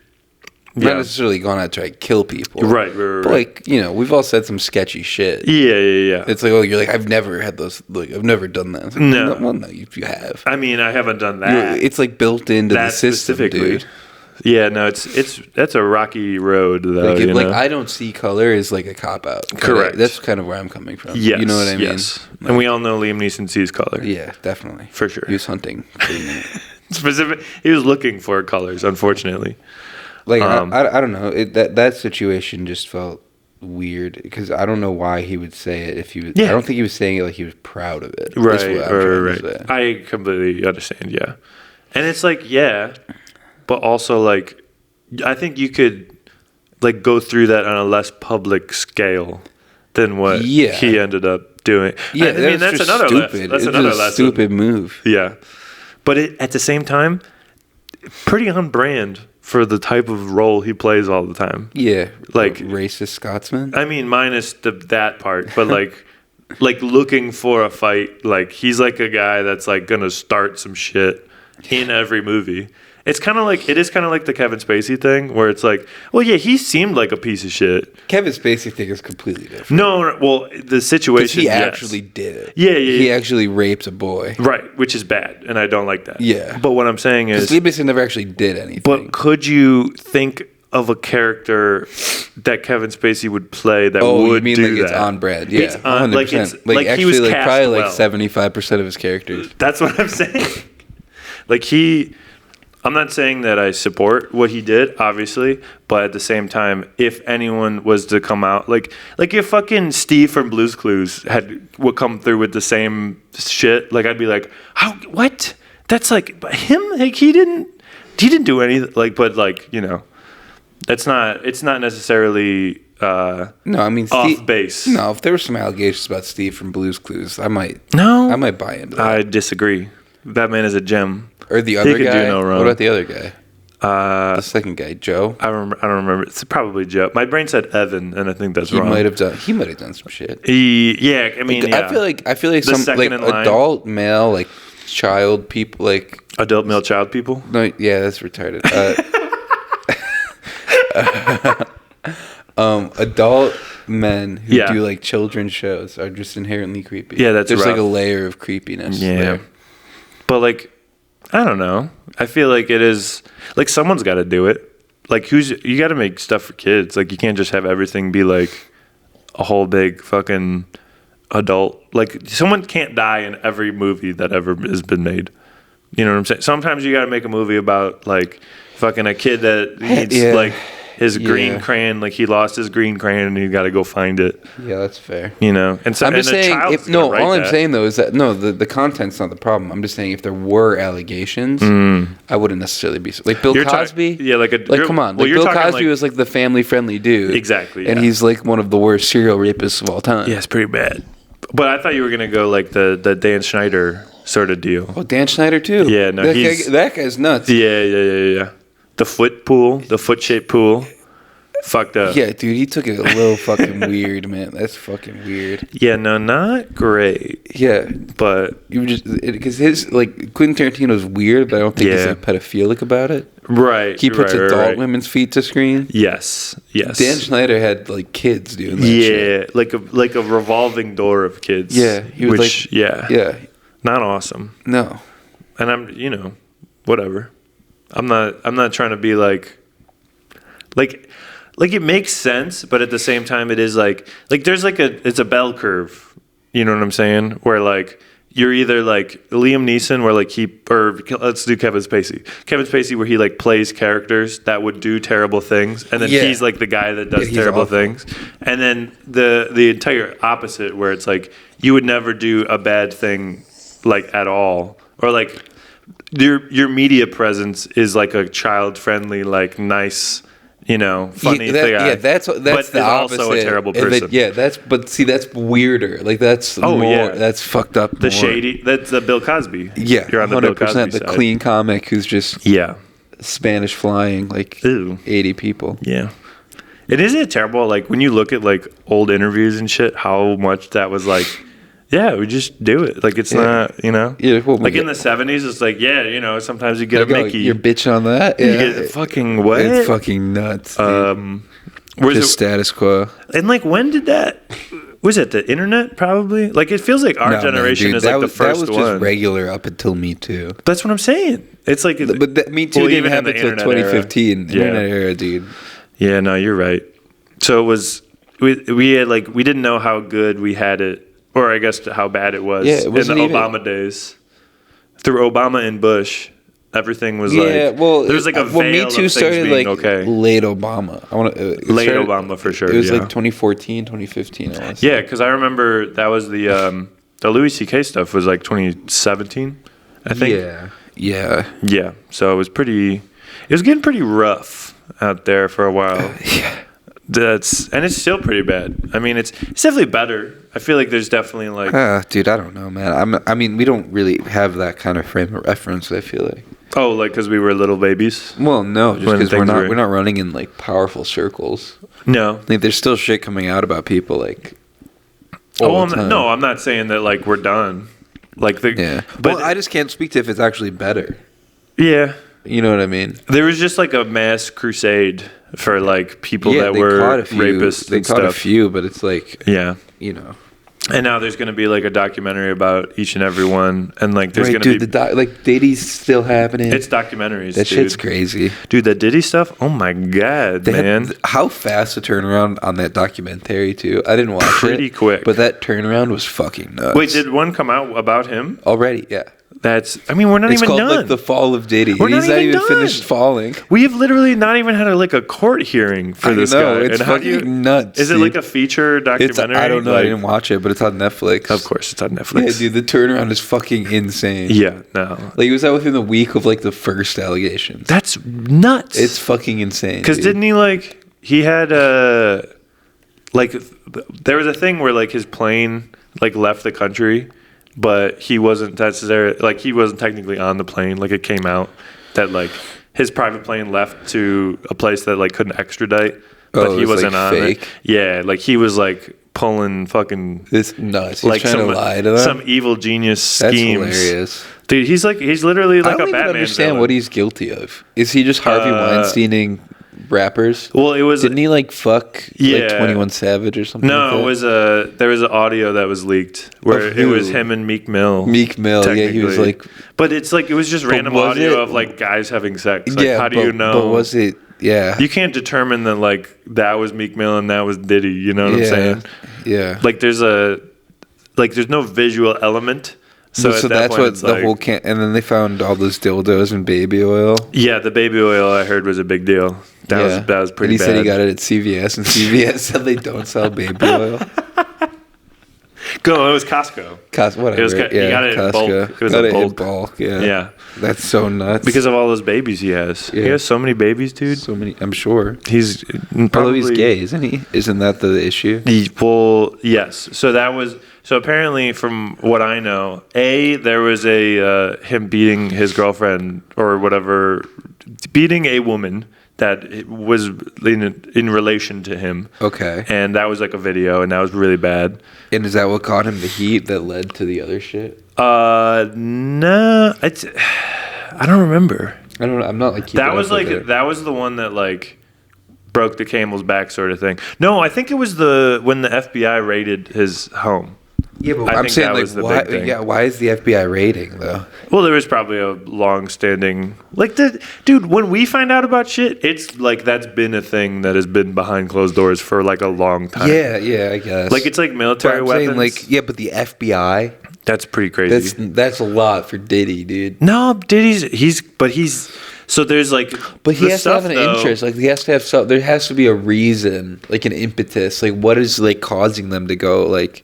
not necessarily gone out to try to kill people, right? But like we've all said some sketchy shit. Yeah. It's like, oh, you're like, I've never had those. Like, I've never done that. Like, no, well, no, you have. I mean, I haven't done that. It's like built into the system, dude. Yeah, no, that's a rocky road though. Like I don't see color as like a cop out. Correct. That's kind of where I'm coming from. Yes, you know what I mean. Yes, and we all know Liam Neeson sees color. Yeah, definitely, for sure. He was hunting. Specific. He was looking for colors. Unfortunately. Like I don't know, that situation just felt weird because I don't know why he would say it if he was. Yeah. I don't think he was saying it like he was proud of it. Right. I completely understand. Yeah, and it's like but also like I think you could like go through that on a less public scale than what he ended up doing. Yeah, I mean that's another stupid. That's another lesson. Stupid move. Yeah, but at the same time, pretty on brand for the type of role he plays all the time. Yeah. Like racist Scotsman? I mean, minus that part, but like looking for a fight. Like he's like a guy that's like going to start some shit in every movie. It is kind of like the Kevin Spacey thing where it's like, well, yeah, he seemed like a piece of shit. Kevin Spacey thing is completely different. No, well, the situation. He actually did it. Yeah. He actually raped a boy. Right, which is bad, and I don't like that. Yeah. But what I'm saying is, Liam Neeson never actually did anything. But could you think of a character that Kevin Spacey would play that would do that? It's on brand? Yeah, it's on, 100%. Like actually, he was like probably like well. 75% of his characters. That's what I'm saying. I'm not saying that I support what he did, obviously, but at the same time, if anyone was to come out, like if fucking Steve from Blue's Clues would come through with the same shit, like I'd be like, how? What? That's like him. Like he didn't do anything. Like, but like it's not necessarily. No, I mean off base. No, if there were some allegations about Steve from Blue's Clues, I might buy into that. I disagree. That man is a gem. Or the other guy. He could do no wrong. What about the other guy? The second guy, Joe. I don't remember. It's probably Joe. My brain said Evan, and I think that's wrong. He might have done some shit. I feel like some like adult male like child people like adult male child people. No, yeah, that's retarded. Adult men who do like children's shows are just inherently creepy. Yeah, there's like a layer of creepiness. Yeah, there. But like, I don't know. I feel like it is like someone's got to do it. Like, you got to make stuff for kids. Like, you can't just have everything be like a whole big fucking adult. Like, someone can't die in every movie that ever has been made. You know what I'm saying? Sometimes you got to make a movie about like fucking a kid that needs like his green crayon. Like, he lost his green crayon and you got to go find it. Yeah, that's fair. You know, and so I'm just saying. All I'm saying though is that the content's not the problem. I'm just saying if there were allegations, I wouldn't necessarily be like Bill Cosby. Come on, like Bill Cosby was like the family friendly dude. Exactly, and he's like one of the worst serial rapists of all time. Yeah, it's pretty bad. But I thought you were gonna go like the Dan Schneider sort of deal. Oh, Dan Schneider too. Yeah, no, that guy's nuts. Yeah. The foot-shaped pool. Fucked up. Yeah, dude, he took it a little fucking weird, man. That's fucking weird. Yeah, no, not great. Yeah, but you just because his like Quentin Tarantino's weird, but I don't think he's like pedophilic about it. Right. He puts adult women's feet to screen. Yes. Dan Schneider had like kids doing that shit. like a revolving door of kids. Yeah, he was yeah. Not awesome. No. And I'm, whatever. I'm not trying to be like it makes sense, but at the same time it is like there's like it's a bell curve. You know what I'm saying? Where like you're either like Liam Neeson where like let's do Kevin Spacey where he like plays characters that would do terrible things and then he's like the guy that does terrible things. And then the entire opposite where it's like you would never do a bad thing like at all, or like your media presence is like a child friendly, like nice, funny thing. Yeah, that's but the opposite. Also a terrible person. That's weirder. Like that's that's fucked up. The shady. That's the Bill Cosby. Yeah, you're on the 100%, Bill Cosby the side. Clean comic who's just Spanish flying like 80 people. Yeah. And isn't it terrible? Like when you look at like old interviews and shit, how much that was like. Yeah, we just do it. Like, it's not, Yeah, like in the 70s, it's like, sometimes you get a Mickey. You're bitching on that? Yeah. You get fucking what? It's fucking nuts. Just status quo. And, like, when did that... Was it the internet, probably? Like, it feels like our generation is like the first one. That was just regular up until Me Too. That's what I'm saying. It's like... But Me Too didn't happen until 2015. Internet era, dude. Yeah, no, you're right. So it was... We had, like... We didn't know how good we had it. Or I guess how bad it was in the Obama days. Through Obama and Bush, everything was like... there's like a veil Me Too of started things being like okay. Late Obama. Late Obama for sure, It was like 2014, 2015. Yeah, because I remember that was the Louis C.K. stuff was like 2017, I think. Yeah. So it was getting pretty rough out there for a while. And it's still pretty bad. I mean, it's definitely better. I feel like there's definitely like... dude, I don't know, man. I mean, we don't really have that kind of frame of reference, I feel like. Oh, like because we were little babies? Well, no, just because we're not running in like powerful circles. No. Like, there's still shit coming out about people like... I'm not saying that like we're done. Like but I just can't speak to if it's actually better. Yeah. You know what I mean? There was just like a mass crusade for like people that were rapists. They caught a few, but it's like And now there's going to be like a documentary about each and every one, and like there's going to be like Diddy's still happening. It's documentaries. That shit's crazy, dude. That Diddy stuff. Oh my god, man! How fast the turnaround on that documentary too? I didn't watch it. Pretty quick, but that turnaround was fucking nuts. Wait, did one come out about him already? Yeah. We're not it's even called, done. Like The Fall of Diddy. He's not even finished falling. We have literally not even had a court hearing for this guy. It's fucking nuts. Is it like a feature documentary? I don't know. I didn't watch it, but it's on Netflix. Of course, it's on Netflix. Yeah, dude, the turnaround is fucking insane. Yeah, no. Like, it was out within a week of like the first allegations. That's nuts. It's fucking insane. Because didn't he had there was a thing where like his plane left the country. But he wasn't necessarily he wasn't technically on the plane. Like, it came out that his private plane left to a place that couldn't extradite, but he wasn't on fake. It. Yeah, he was pulling fucking this nuts. He's trying to lie to them. Some evil genius schemes. That's hilarious, dude. He's literally like a Batman. I don't even understand villain. What he's guilty of. Is he just Harvey Weinsteining rappers? Well, it was... Didn't he, like, fuck, like, 21 Savage or something like that? No, it was there was an audio that was leaked where it was him and Meek Mill. Meek Mill, yeah, he was, like... But it's, like, it was just random audio of, like, guys having sex. Like, how do you know? But was it... Yeah. You can't determine that, like, that was Meek Mill and that was Diddy, you know what I'm saying? Yeah. Like, there's no visual element. So that's point, what the like, whole and then they found all those dildos and baby oil. Yeah, the baby oil I heard was a big deal. That was pretty and he bad. said he got it at CVS, and CVS said they don't sell baby oil. It was Costco. Whatever. He got it in bulk. It was in bulk. Yeah. That's so nuts. Because of all those babies he has. Yeah. He has so many babies, dude. So many. I'm sure. He's although he's gay, isn't he? Isn't that the issue? Yes. So apparently, from what I know, there was him beating his girlfriend or whatever, beating a woman that was in relation to him. Okay. And that was like a video, and that was really bad. And is that what got him the heat that led to the other shit? No, I don't remember. I don't know. I'm not like that was the one that like broke the camel's back sort of thing. No, I think it was when the FBI raided his home. Yeah, but I'm saying, like, why? Yeah, why is the FBI raiding though? Well, there was probably a long-standing, like, dude. When we find out about shit, it's like that's been a thing that has been behind closed doors for like a long time. Yeah, I guess. Like it's like military weapons. Saying, like, yeah, but the FBI. That's pretty crazy. That's a lot for Diddy, dude. No, Diddy's so there's like, but he has to have an interest. Like he has to have some. There has to be a reason, like an impetus. Like what is like causing them to go like.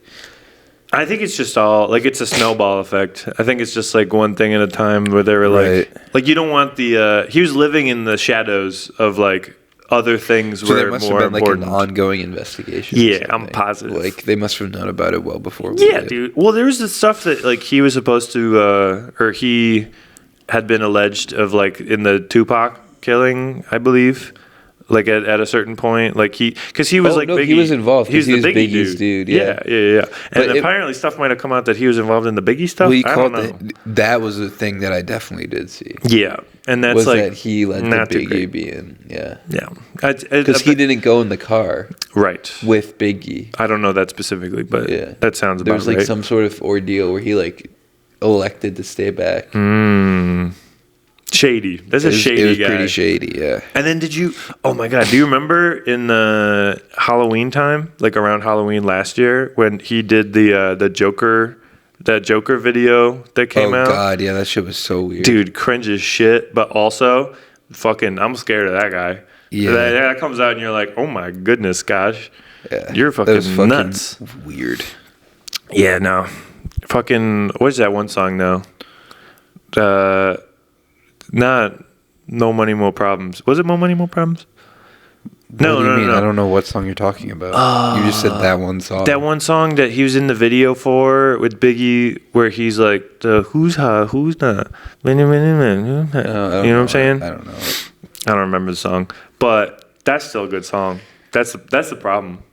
I think it's just all like it's a snowball effect. I think it's just like one thing at a time where they were like you don't want the he was living in the shadows of like other things so were must more have been important. Like an ongoing investigation. Yeah, I'm positive. Like they must have known about it well before. Yeah, dude. Well, there was the stuff that like he was supposed to or he had been alleged of like in the Tupac killing, I believe. Like at a certain point, like because he was Biggie. He was involved. He was the Biggie's dude. Yeah. And apparently stuff might have come out that he was involved in the Biggie stuff. Well, I don't know. That was a thing that I definitely did see. Yeah, and that's like that he let the Biggie be in. Yeah. Because he didn't go in the car. Right. With Biggie. I don't know that specifically, but that sounds about right. There was like some sort of ordeal where he like elected to stay back. Shady. That's a shady guy. It was pretty shady, yeah. And then oh my God, do you remember in the Halloween time, like around Halloween last year, when he did the Joker, that Joker video that came out? Oh God, yeah, that shit was so weird. Dude, cringe as shit, but also fucking, I'm scared of that guy. Yeah. That comes out and you're like, oh my goodness, gosh. Yeah. You're fucking nuts. Weird. Yeah, no. Fucking, what is that one song though? Not No Money, More Problems. Was it More Money, More Problems? No. I don't know what song you're talking about. You just said that one song. That one song that he was in the video for with Biggie, where he's like, who's not? You know what I'm saying? I don't know. I don't remember the song, but that's still a good song. That's the problem,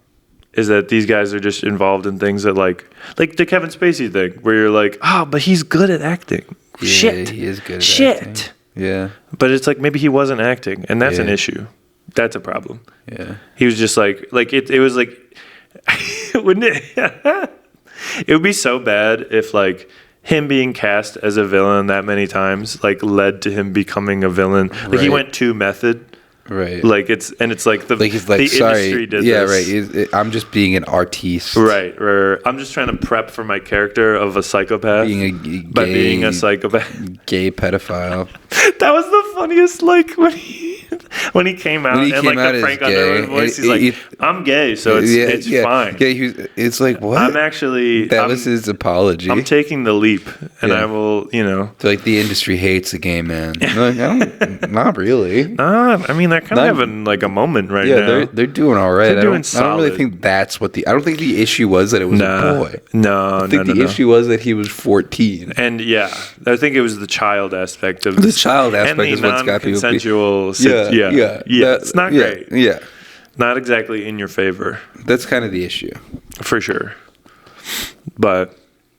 is that these guys are just involved in things that like the Kevin Spacey thing, where you're like, but he's good at acting. Yeah, Shit, he is good at acting. Yeah. But it's like maybe he wasn't acting, and that's an issue. That's a problem. Yeah. He was just like it was like wouldn't it it would be so bad if like him being cast as a villain that many times like led to him becoming a villain. Like he went too method. Right. Like it's like he's like, the sorry, industry did this. Right. I'm just being an artiste. Right. Or I'm just trying to prep for my character of a psychopath. Being a psychopath. Gay pedophile. That was the funniest, like when he came out and like the Frank Underwood voice, he's like, I'm gay, so it's fine. Yeah, it's like, what? I'm actually that was his apology. I'm taking the leap, and I will, So like the industry hates a gay man. Like, not really. I mean, they're kind of having like a moment right now. Yeah, they're doing all right. They're doing solid. I don't really think that's what I don't think the issue was that it was a boy. No, I think the issue was that he was 14. And I think it was the child aspect of the child aspect is what's got people consensual. Yeah. It's not great. Yeah. Not exactly in your favor. That's kind of the issue. For sure. But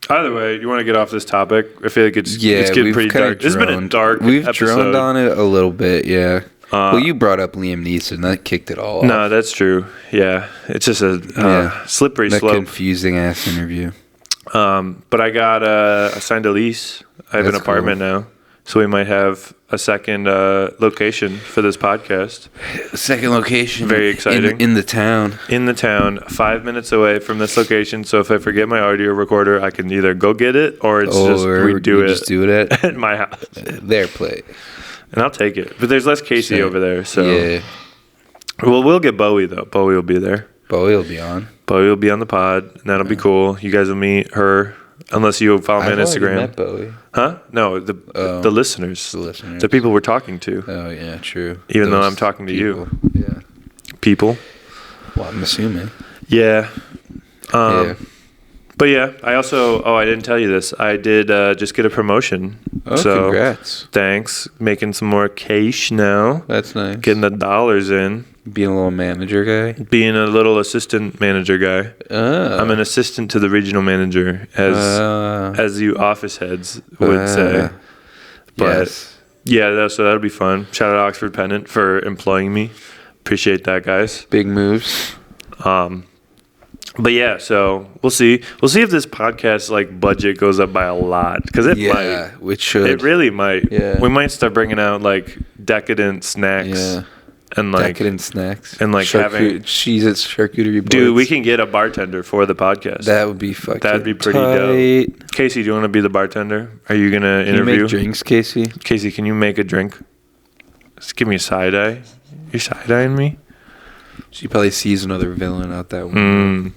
either way, you want to get off this topic? I feel like it's getting pretty dark. It's been a dark We've episode. droned on it a little bit, yeah. Well, you brought up Liam Neeson. That kicked it all No, off. that's true. Yeah. It's just a slippery slope. Confusing-ass interview. But I got assigned a lease. I have an apartment now. So we might have a second location for this podcast. Second location. Very exciting. In the town. In the town, 5 minutes away from this location. So if I forget my audio recorder, I can either go get it or we do it at my house. Their place. And I'll take it. But there's less Casey over there. So yeah. Well, we'll get Bowie, though. Bowie will be there. Bowie will be on. Bowie will be on the pod. And that'll be cool. You guys will meet her. Unless you follow me on Instagram. Met Bowie. Huh? No, the listeners. The listeners. The people we're talking to. Oh, yeah, true. Even though I'm talking to you. Yeah. People. Well, I'm assuming. Yeah. But yeah, I also, I didn't tell you this. I did just get a promotion. Oh, so, congrats. Thanks. Making some more cash now. That's nice. Getting the dollars in. Being a little manager guy? Being a little assistant manager guy. I'm an assistant to the regional manager, as you office heads would say. But yes. Yeah, so that'll be fun. Shout out Oxford Pennant for employing me. Appreciate that, guys. Big moves. But yeah, so we'll see. We'll see if this podcast budget goes up by a lot, because it might. Yeah, it should. It really might. Yeah. We might start bringing out decadent snacks. Yeah. And decadent snacks. And having cheese at charcuterie boards. Dude, we can get a bartender for the podcast. That would be fucking That'd be pretty tight. dope. Casey, do you want to be the bartender? Are you going to interview? Can you make drinks, Casey? Casey, can you make a drink? Just give me a side eye. You're side eyeing me? She probably sees another villain out that window.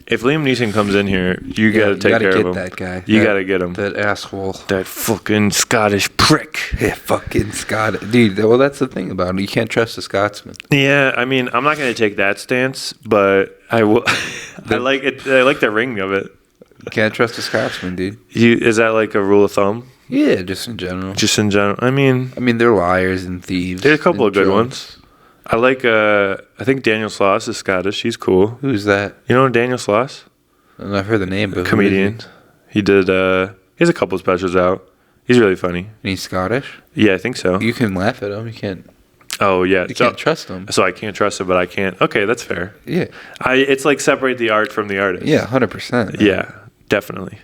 If Liam Neeson comes in here, you got to take care of him. You got to get that guy. You got to get him. That asshole. That fucking Scottish prick. Yeah, fucking Scott. Dude, well, that's the thing about it. You can't trust a Scotsman. Yeah, I mean, I'm not going to take that stance, but I will. I like it. I like the ring of it. You can't trust a Scotsman, dude. Is that like a rule of thumb? Yeah, just in general. Just in general. I mean, they're liars and thieves. There's a couple of good ones. I like, I think Daniel Sloss is Scottish. He's cool. Who's that? You know Daniel Sloss? I've heard the name, but comedian. He did, he has a couple specials out. He's really funny. And he's Scottish? Yeah, I think so. You can laugh at him. You can't. Oh, yeah. You can't trust him. So I can't trust him, but I can't. Okay, that's fair. Yeah. It's like separate the art from the artist. Yeah, 100%. Yeah, definitely.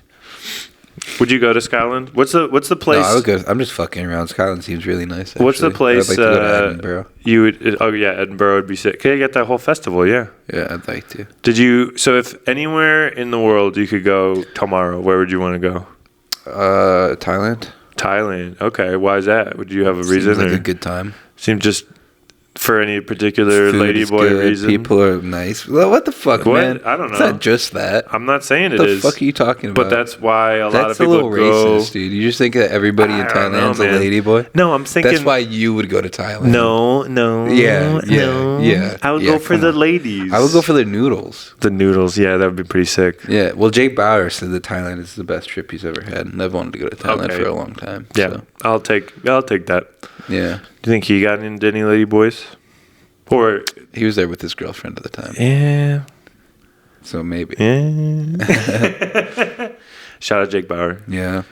Would you go to Scotland? What's the place? No, I would go. I'm just fucking around. Scotland seems really nice. Actually. What's the place? I'd like to go to Edinburgh. You would? Oh yeah, Edinburgh would be sick. Can you get that whole festival? Yeah. Yeah, I'd like to. Did you? So if anywhere in the world you could go tomorrow, where would you want to go? Thailand. Thailand. Okay. Why is that? Would you have a reason? Seems like a good time. Seems just. For any particular ladyboy reason? People are nice. Well, what the fuck, man? I don't know. It's not just that. I'm not saying it is. What the fuck are you talking about? But that's why a lot of people go... That's a little racist, dude. You just think that everybody in Thailand's a ladyboy? No, I'm thinking... That's why you would go to Thailand. No. Yeah. I would go for the ladies. I would go for the noodles. The noodles, yeah, that would be pretty sick. Yeah, well, Jake Bauer said that Thailand is the best trip he's ever had, and I've wanted to go to Thailand for a long time. Yeah, so. I'll take that. Yeah. Do you think he got into any ladyboys? Or he was there with his girlfriend at the time. Yeah. So maybe. Yeah. Shout out Jake Bauer. Yeah.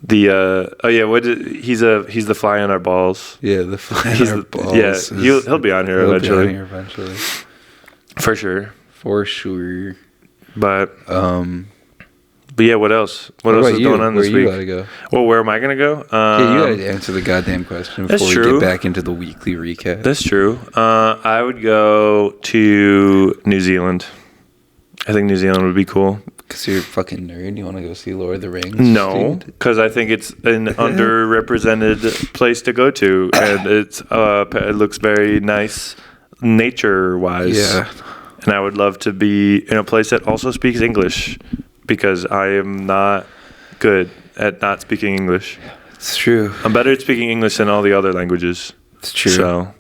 He's the fly on our balls. Yeah, the fly on our balls. Yeah, he'll be on here eventually. For sure. But yeah, what else? What else is going on this week? Where you gotta go? Well, where am I gonna go? Yeah, you gotta answer the goddamn question before we get back into the weekly recap. That's true. I would go to New Zealand. I think New Zealand would be cool. Because you're a fucking nerd. You want to go see Lord of the Rings? No, because I think it's an underrepresented place to go to, and it looks very nice nature-wise. Yeah. And I would love to be in a place that also speaks English. Because I am not good at not speaking English. It's true. I'm better at speaking English than all the other languages. It's true. So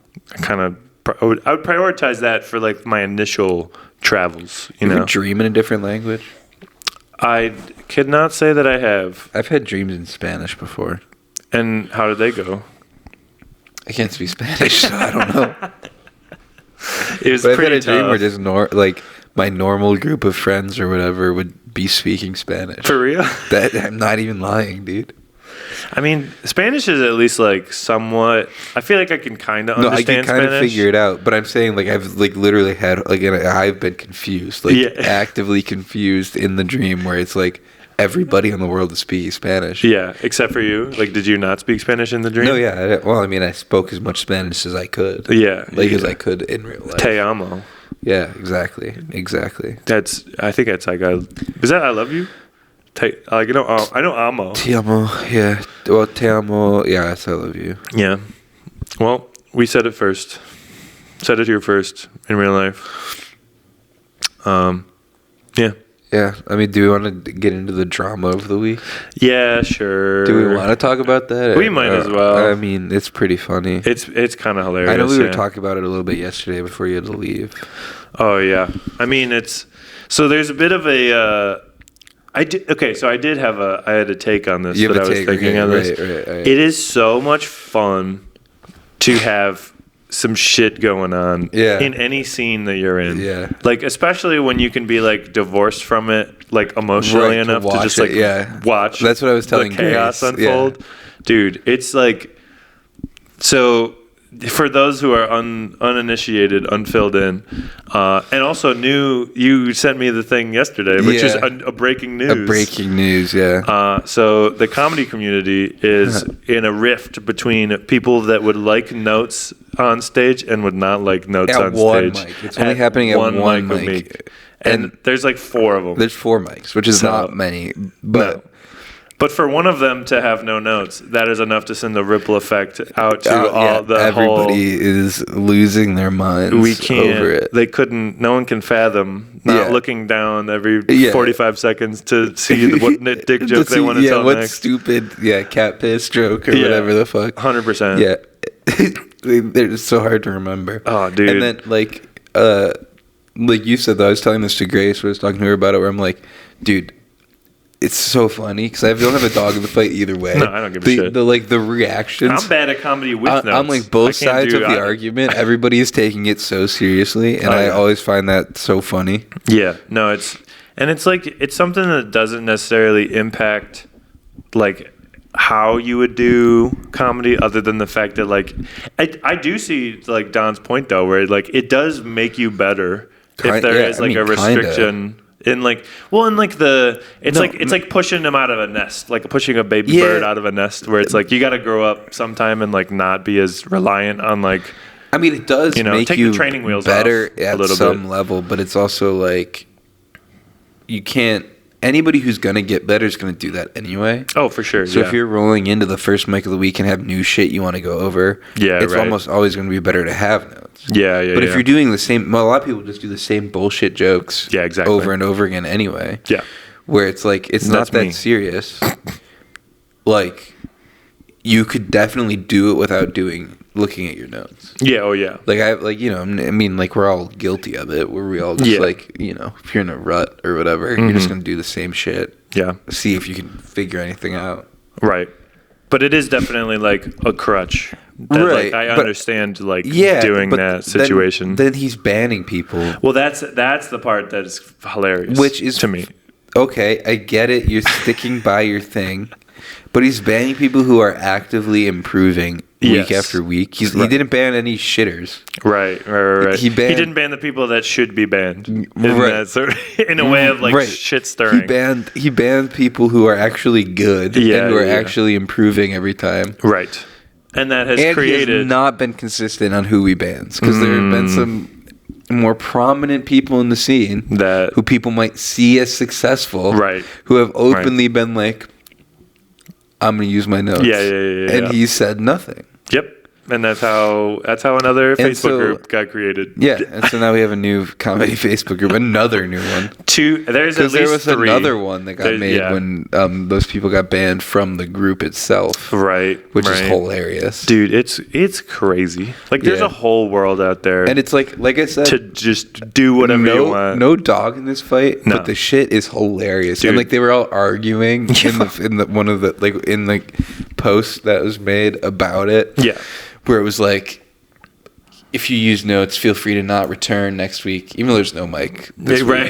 I would prioritize that for my initial travels. You ever dream in a different language? I could not say that I have. I've had dreams in Spanish before. And how did they go? I can't speak Spanish, so I don't know. It was pretty I've had a tough. dream where just my normal group of friends or whatever would be speaking Spanish. For real? I'm not even lying, dude. I mean, Spanish is at least like somewhat. I feel like I can kind of understand Spanish. I can kind of figure it out, but I'm saying like I've like literally had like I've been confused, like actively confused in the dream where it's like everybody in the world is speaking Spanish. Yeah, except for you. Like, did you not speak Spanish in the dream? No, yeah. Well, I mean, I spoke as much Spanish as I could. Yeah, like as I could in real life. Te amo. Yeah, exactly. I think that's like is that I love you? I know amo. Te amo, yeah. Well, te amo, yeah, that's I love you. Yeah. Well, we said it first. Said it here first in real life. Yeah. Yeah, I mean, do we want to get into the drama of the week? Yeah, sure. Do we want to talk about that? We might as well. I mean, it's pretty funny. It's kind of hilarious. I know we were talking about it a little bit yesterday before you had to leave. Oh, yeah. I mean, so there's a bit of a... I had a take on this that I was thinking on this. Right. It is so much fun to have some shit going on in any scene that you're in. Yeah. Like, especially when you can be like divorced from it, like emotionally enough to just like watch. That's what I was telling the chaos unfold. Yeah. Dude, it's like, so for those who are uninitiated, unfilled in, and also you sent me the thing yesterday, which is a breaking news. A breaking news, yeah. So the comedy community is in a rift between people that would like notes on stage and would not like notes on stage. Mic. It's only happening at one mic. And there's like 4 of them. There's 4 mics, which is not many, but... No. But for one of them to have no notes, that is enough to send a ripple effect out to everybody is losing their minds over it. They couldn't, no one can fathom not looking down every 45 seconds to see what dick joke they want to tell what next. Stupid, cat piss joke or whatever the fuck. 100%. Yeah. They're so hard to remember. Oh, dude. And then, like you said, though, I was telling this to Grace, I was talking to her about it, where I'm like, dude, it's so funny because I don't have a dog in the fight either way. No, I don't give a shit. The reactions. I'm bad at comedy with notes. I'm like both sides of the argument. Everybody is taking it so seriously, and I always find that so funny. Yeah, no, it's something that doesn't necessarily impact like how you would do comedy, other than the fact that like I do see like Don's point though, where like it does make you better if there is like a restriction. Kinda. It's like pushing them out of a nest, like pushing a baby bird out of a nest, where it's like you got to grow up sometime and like not be as reliant on like. I mean, it does make take you the training wheels better off at some level, but it's also like you can't. Anybody who's gonna get better is gonna do that anyway. Oh, for sure. So if you're rolling into the first mic of the week and have new shit you want to go over, it's almost always gonna be better to have notes. Yeah. But if you're doing the same, a lot of people just do the same bullshit jokes, exactly, over and over again anyway. Yeah. Where it's like it's not that serious. Like you could definitely do it without looking at your notes. Yeah. Oh yeah. Like I mean, like we're all guilty of it. Where we all just like, if you're in a rut or whatever, you're just gonna do the same shit. Yeah. See if you can figure anything out. Right. But it is definitely like a crutch. That, right. Like, I understand doing that situation. Then he's banning people. Well, that's the part that is hilarious. Which is to me. Okay, I get it. You're sticking by your thing. But he's banning people who are actively improving week after week. He didn't ban any shitters. Right. He didn't ban the people that should be banned. In a way of like shit stirring. He banned people who are actually good and who are actually improving every time. Right. And that has created. He has not been consistent on who he bans because there have been some more prominent people in the scene who people might see as successful, who have openly been like, I'm going to use my notes. Yeah. And he said nothing. Yep. And that's how another Facebook group got created. Yeah, and so now we have a new comedy Facebook group, another new one. There's at least 3. There was another one that got made when those people got banned from the group itself. Right. Which is hilarious. Dude, it's crazy. Like there's a whole world out there. And it's like I said, to just do whatever you want. No dog in this fight, but the shit is hilarious. Dude. And like they were all arguing in the post that was made about it. Yeah. Where it was like, if you use notes, feel free to not return next week, even though there's no mic this week. Right.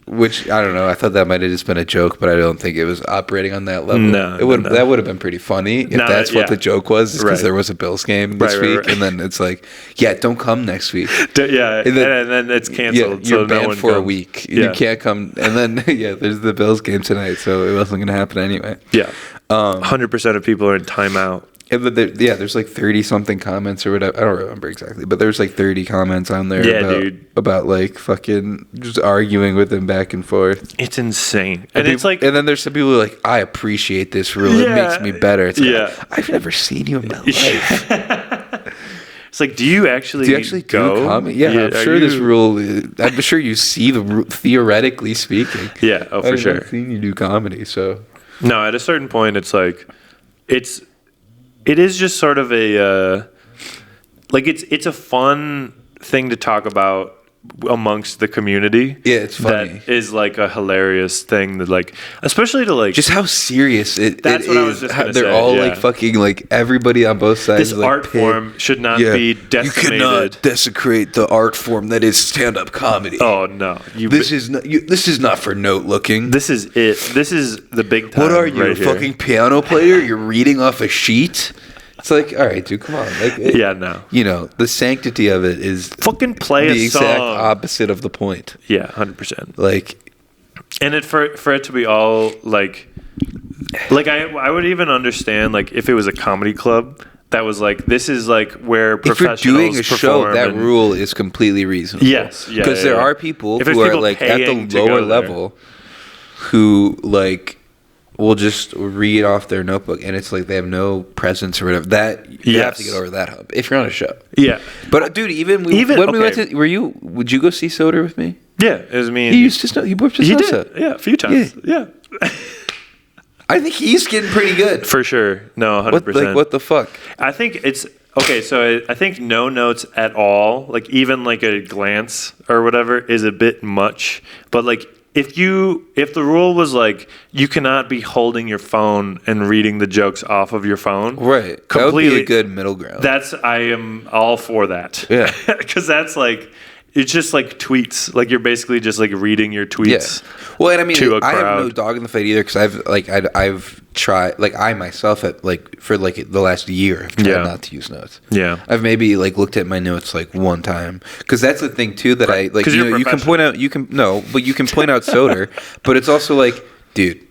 Which, I don't know. I thought that might have just been a joke, but I don't think it was operating on that level. No, that would have been pretty funny if that's what the joke was, because there was a Bills game this week, and then it's like, yeah, don't come next week. Yeah, and then it's canceled. Yeah, you're banned for a week. Yeah. You can't come. And then, there's the Bills game tonight, so it wasn't going to happen anyway. Yeah. 100% of people are in timeout. There's like 30-something comments or whatever. I don't remember exactly, but there's like 30 comments on there about like fucking just arguing with them back and forth. It's insane. And it's like, and then there's some people who are like, I appreciate this rule. It makes me better. It's like, I've never seen you in my life. It's like, do you actually go? I'm sure this rule. I'm sure you see the rule, theoretically speaking. Yeah, for sure. I've seen you do comedy, so. No, at a certain point, it's like, it is just sort of a it's a fun thing to talk about amongst the community. Yeah, it's funny. That is like a hilarious thing that like, especially to like just how serious that's what I was just gonna say. They're all like fucking like everybody on both sides. This art form should not be decimated. You cannot desecrate the art form that is stand-up comedy. Oh no, this is not for note looking. This is it. This is the big time. What are you, a fucking piano player? You're reading off a sheet. It's like, all right, dude, come on. Like, no. You know, the sanctity of it is fucking play the exact opposite of the point. Yeah, 100%. Like, and for it to be all like I would even understand like if it was a comedy club that was like, this is like where professionals if you're doing a show, that rule is completely reasonable. Yes, because there are people who are like at the lower level who like will just read off their notebook, and it's like they have no presence or whatever. That you have to get over that hump if you're on a show. Yeah, but dude, when we went to, would you go see Soder with me? Yeah, it was me. He whipped his nose out. Yeah, a few times. Yeah. I think he's getting pretty good for sure. No, 100%. What the fuck? I think it's okay. So I think no notes at all, like even like a glance or whatever, is a bit much. But like, if the rule was like you cannot be holding your phone and reading the jokes off of your phone, right? Completely, that would be a good middle ground. I am all for that. Yeah, because that's like, it's just like tweets. Like you're basically just like reading your tweets. Yeah. Well, and I mean, I have no dog in the fight either, because I've tried, like I myself for like the last year I've tried not to use notes. Yeah, I've maybe like looked at my notes like one time, because that's the thing too that I like. You can point out but you can point out Soder, but it's also like, dude,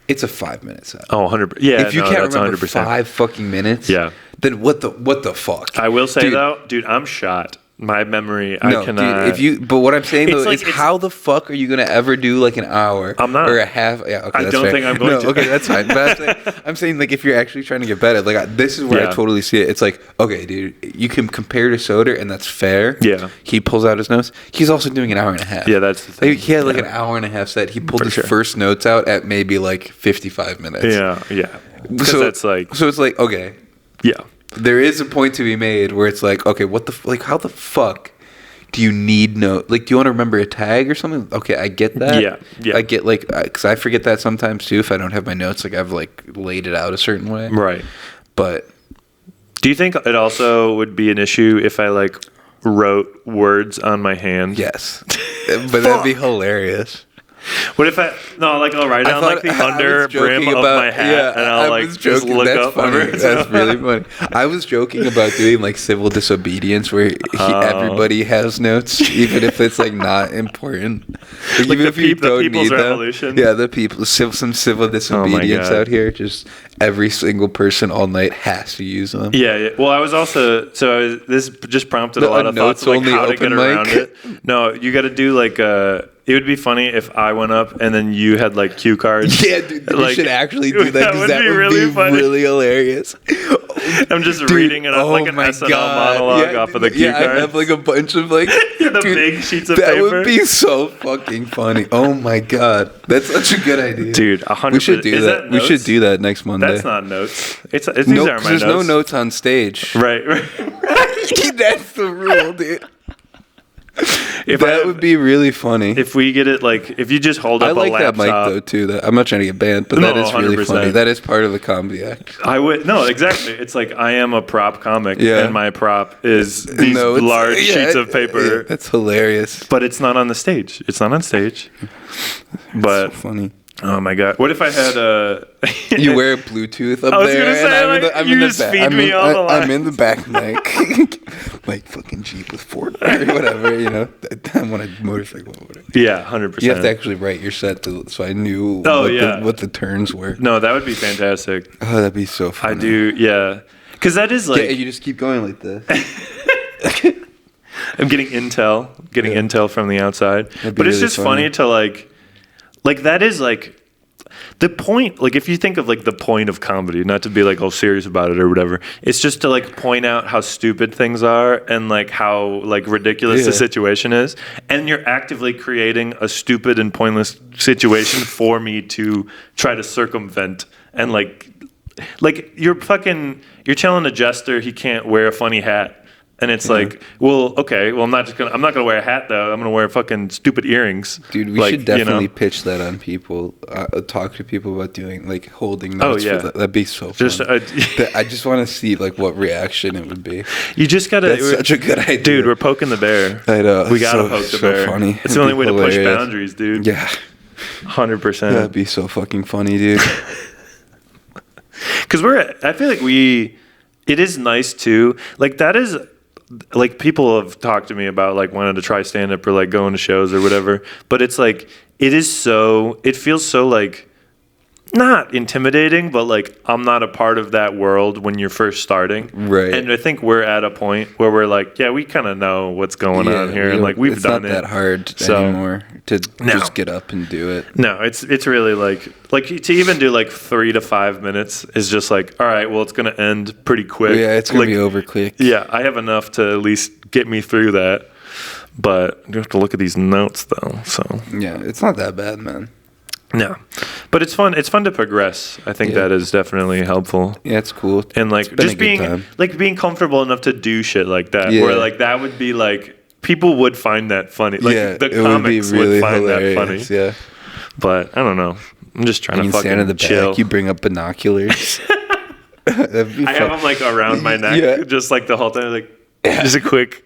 it's a 5-minute set. Oh, 100%. Yeah, if you can't remember 100%. 5 fucking minutes, then what the fuck? I will say though, dude, I'm shot. My memory, I cannot. Dude, but what I'm saying though is, how the fuck are you gonna ever do like an hour? I'm not. Or a half. Yeah, okay, I don't think I'm going to. Okay, that's fine. But I'm saying like, if you're actually trying to get better, like this is where I totally see it. It's like, okay, dude, you can compare to Soder, and that's fair. Yeah. He pulls out his notes. He's also doing an hour and a half. Yeah, that's the thing. Like, he had like an hour and a half set. He pulled his first notes out at maybe like 55 minutes. Yeah. Because that's like. So it's like, okay. Yeah. There is a point to be made where it's like, okay, how the fuck do you need do you want to remember a tag or something? Okay, I get that. Yeah. I get like, because I forget that sometimes too if I don't have my notes. Like I've like laid it out a certain way. Right. But do you think it also would be an issue if I like wrote words on my hand? Yes. But that'd be hilarious. What if I'll write down like the under brim of my hat, and I'll like just look up. Funny. That's really funny. I was joking about doing like civil disobedience, where everybody has notes, even if it's like not important. Like, even if you don't need them. Yeah, the people. Some civil disobedience out here. Just every single person all night has to use them. Yeah. Well, I was also this just prompted a lot of thoughts of like how to get around it. No, you got to do like It would be funny if I went up and then you had like cue cards. Yeah, dude, you should actually do that, because that would be really hilarious. I'm just reading it up like an SNL monologue off of the cue cards. I have like a bunch of like big sheets of paper. That would be so fucking funny. Oh my god, that's such a good idea, dude. 100%. We should do that. We should do that next Monday. That's not notes. These are my notes. There's no notes on stage. Right. That's the rule, dude. That would be really funny. If we get it, like, if you just hold up a laptop. I like that mic, though, too. I'm not trying to get banned, but that is really 100%. Funny. That is part of the comedy act. No, exactly. It's like, I am a prop comic, and my prop is these large sheets of paper. Yeah, that's hilarious. But it's not on the stage. It's not on stage. But so funny. Oh my god! What if I had a? You wear Bluetooth up there. I was gonna say, I'm in the back. I'm in the back, like fucking Jeep with Ford or whatever. You know, I'm on a motorcycle. Whatever. Yeah, 100%. You have to actually write your set so I knew what the turns were. No, that would be fantastic. Oh, that'd be so funny. I do, yeah, because that is like you just keep going like this. I'm getting intel from the outside, but it's really just funny to like that is like the point. Like if you think of like the point of comedy, not to be like all serious about it or whatever, it's just to like point out how stupid things are and like how like ridiculous the situation is, and you're actively creating a stupid and pointless situation for me to try to circumvent and like you're telling a jester he can't wear a funny hat. And it's like, well, okay, well, I'm not gonna wear a hat though. I'm gonna wear fucking stupid earrings. Dude, we should definitely pitch that on people. Talk to people about doing like holding notes. For that'd be so fun. I just want to see like what reaction it would be. You just gotta. That's such a good idea, dude. We're poking the bear. I know. We gotta poke the bear. Funny. It's the only way to push boundaries, dude. Yeah, 100%. That'd be so fucking funny, dude. Because I feel like it is nice too. Like that is. Like people have talked to me about like wanting to try stand up or like going to shows or whatever, but it's like it feels so like not intimidating, but like I'm not a part of that world when you're first starting, right? And I think we're at a point where we're like, yeah, we kind of know what's going on here, and like we've done it. It's not that hard anymore to just get up and do it. No, it's really like to even do like 3 to 5 minutes is just like, all right, well, it's gonna end pretty quick. Yeah, it's gonna be over quick. Yeah, I have enough to at least get me through that, but you have to look at these notes though. So yeah, it's not that bad, man. No, but it's fun. It's fun to progress. I think that is definitely helpful. Yeah, it's cool. And like just being comfortable enough to do shit like that, where like that would be like people would find that funny. Like the comics would find hilarious. That funny. Yeah, but I don't know. I'm just trying to fucking stand in the chill. Back, you bring up binoculars. I have them like around my neck, just like the whole time, like just a quick,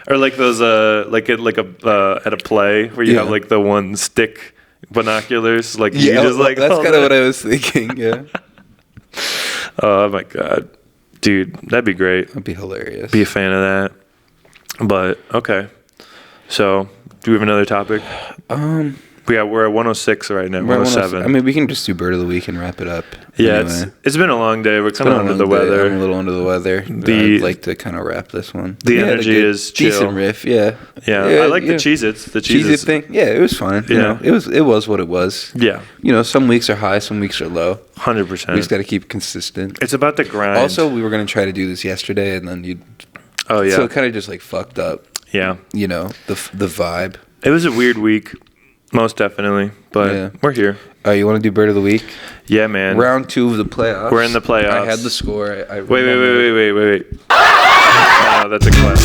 or like those at a play where you have like the one stick. Binoculars, like you just like that's kind of what I was thinking. Yeah. Oh my god, dude, that'd be great. That'd be hilarious. Be a fan of that. But okay, so do we have another topic? We're at 106 right now. 107. I mean, we can just do Bird of the Week and wrap it up. Yeah, anyway. It's been a long day. We're kind of under the weather. I'm a little under the weather. I'd like to kind of wrap this one. The energy is chill. Decent riff, yeah. I like the Cheez-Its. The Cheez-It thing, yeah, it was fun. You know, it was what it was. Yeah. You know, some weeks are high, some weeks are low. 100%. We just got to keep it consistent. It's about the grind. Also, we were going to try to do this yesterday, and then you. Oh yeah. So it kind of just like fucked up. Yeah. You know, the vibe. It was a weird week. Most definitely, but we're here. You want to do Bird of the Week? Yeah, man. Round 2 of the playoffs. We're in the playoffs. I had the score. Wait. Oh, that's a clap.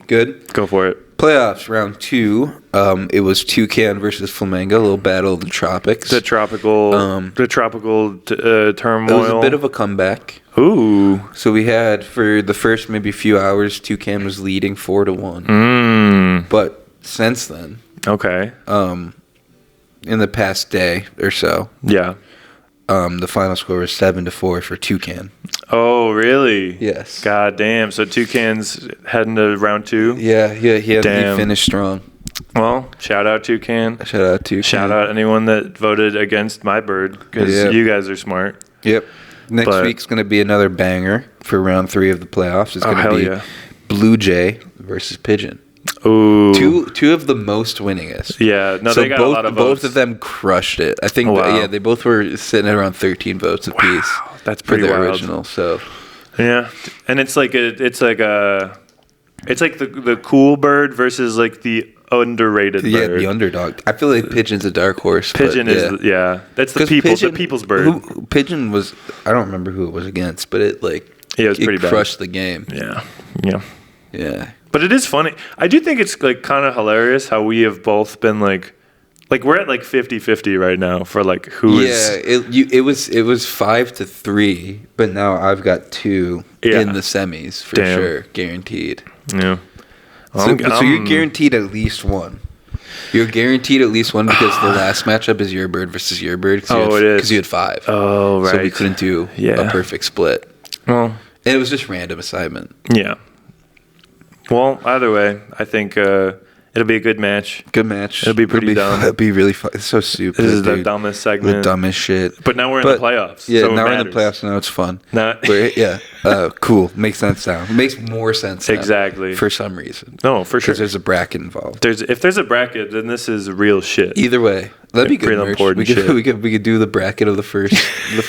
Good? Go for it. Playoffs, round 2. It was Toucan versus Flamengo, a little battle of the tropics. The tropical turmoil. It was a bit of a comeback. Ooh. So we had, for the first maybe few hours, Toucan was leading 4-1. But since then. Okay. In the past day or so. Yeah. The final score was 7-4 for Toucan. Oh, really? Yes. God damn. So Toucan's heading to round 2? Yeah, he finished strong. Well, shout out Toucan. Shout out Toucan. Shout out anyone that voted against my bird, because you guys are smart. Yep. Next week's going to be another banger for round 3 of the playoffs. It's going to be Blue Jay versus Pigeon. Ooh. Two of the most winningest. Yeah, no, so they got a lot of votes. Both of them crushed it. I think, they both were sitting at around 13 votes apiece. Wow, that's pretty for the wild. Original. So, yeah, and it's like the cool bird versus like the underrated bird. Yeah, the underdog. I feel like Pigeon's a dark horse. Pigeon that's the people's bird. Pigeon was, I don't remember who it was against, but it Yeah, it was pretty bad. Crushed the game. Yeah. But it is funny. I do think it's like kind of hilarious how we have both been like we're at like 50-50 right now for like who is. Yeah, it was 5-3, but now I've got 2 in the semis for sure, guaranteed. Yeah. So you're guaranteed at least one. You're guaranteed at least one because the last matchup is your bird versus your bird. It is. Because you had 5. Oh, right. So we couldn't do a perfect split. Well. And it was just random assignment. Yeah. Well, either way, I think it'll be a good match. Good match. It'll be pretty dumb. It'll be really fun. It's so stupid. This is the dumbest segment. The dumbest shit. But now we're in the playoffs. Yeah, so now we're in the playoffs. Now it's fun. Now, cool. Makes sense now. It makes more sense now. Exactly. For some reason. No, for sure. Because there's a bracket involved. If there's a bracket, then this is real shit. Either way. That'd be good merch. Important we could do the bracket of the first.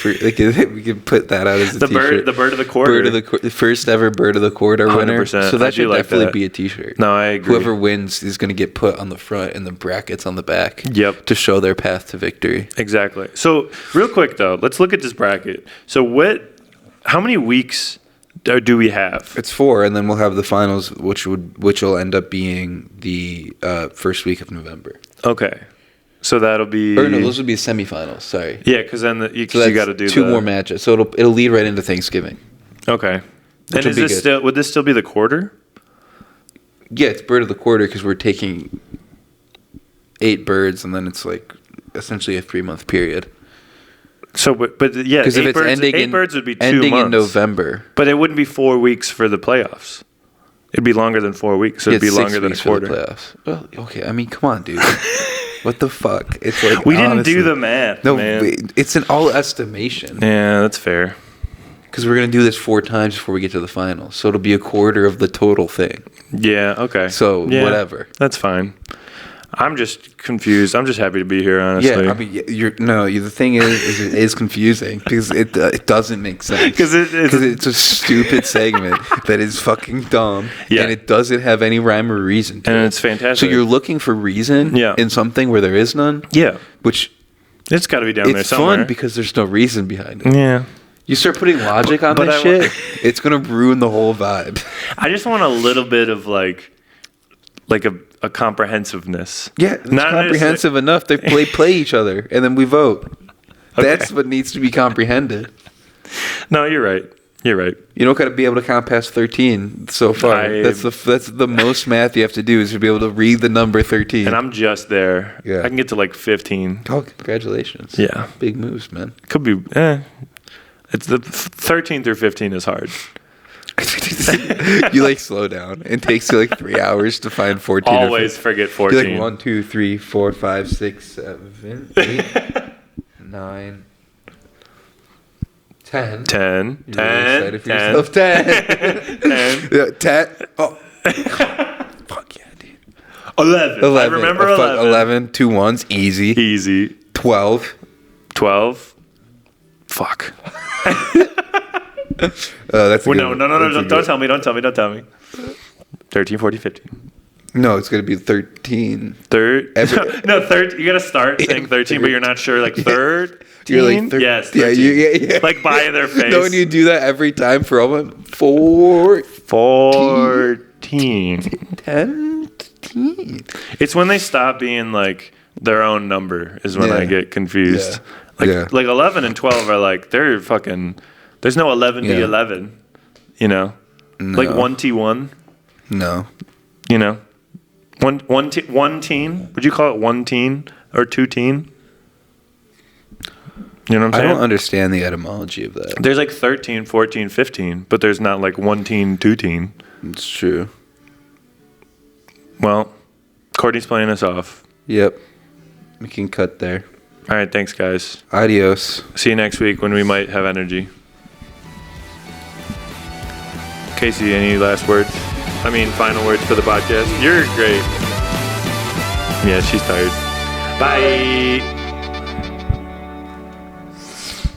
We could put that out as a t-shirt. The bird of the quarter. The first ever bird of the quarter 100%. Winner. So that should definitely be a t-shirt. No, I agree. Whoever wins is going to get put on the front and the brackets on the back. Yep. To show their path to victory. Exactly. So real quick though, let's look at this bracket. So how many weeks do we have? It's 4, and then we'll have the finals, which will end up being the first week of November. Okay. So that'll be... Or no, those would be semifinals, sorry. Yeah, because then you got to do 2 more matches. So it'll lead right into Thanksgiving. Okay. And would this still be the quarter? Yeah, it's bird of the quarter because we're taking 8 birds, and then it's like essentially a 3-month period. So, but yeah, because if it's eight birds would be 2 months. Ending in November. But it wouldn't be 4 weeks for the playoffs. It'd be longer than 4 weeks. So it'd be longer than a quarter. For the playoffs. Well, okay. I mean, come on, dude. What the fuck? It's like we didn't do the math. No, man. It's an all estimation. Yeah, that's fair. Because we're gonna do this 4 times before we get to the finals, so it'll be a quarter of the total thing. Yeah. Okay. So whatever. That's fine. I'm just confused. I'm just happy to be here, honestly. Yeah, I mean, the thing is it is confusing because it doesn't make sense. Because it's a stupid segment that is fucking dumb, and it doesn't have any rhyme or reason to it. And it's fantastic. So you're looking for reason in something where there is none? Yeah. Which... It's got to be down there somewhere. It's fun because there's no reason behind it. Yeah. You start putting logic on this shit, it's going to ruin the whole vibe. I just want a little bit of like a comprehensiveness. Yeah, it's not comprehensive enough. They play each other, and then we vote. Okay. That's what needs to be comprehended. No, you're right. You're right. You don't got to be able to count past 13 so far. That's the most math you have to do is to be able to read the number 13. And I'm just there. Yeah. I can get to like 15. Oh, congratulations. Yeah. Big moves, man. Could be. It's the 13 through 15 is hard. You slow down. It takes you 3 hours to find 14. Always forget 14. You're 1, 2, 3, 4, 5, 6, 7, 8, 9, 10. 10. You're 10. Really 10. 10. 10. 10. Oh. Fuck yeah, dude. 11. I remember 11. 11. 2 ones. Easy. 12. 12. Fuck. That's a no. Don't tell me. 13, 14, 15. No, it's going to be 13. Third? No, third. You got to start saying 13, but you're not sure. Third? You're like, yes. 13. Yeah. By their face. No, when you do that every time for all 14. 10. It's when they stop being their own number is when I get confused. Yeah. 11 and 12 are they're fucking... There's no 11D11, you know? No. 1T1? No. You know? One teen? Would you call it 1 teen or 2 teen? You know what I'm saying? I don't understand the etymology of that. There's 13, 14, 15, but there's not 1 teen, 2 teen. It's true. Well, Courtney's playing us off. Yep. We can cut there. All right, thanks, guys. Adios. See you next week when we might have energy. Casey, any last words? Final words for the podcast? You're great. Yeah, she's tired. Bye.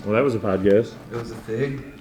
Well, that was a podcast. It was a thing.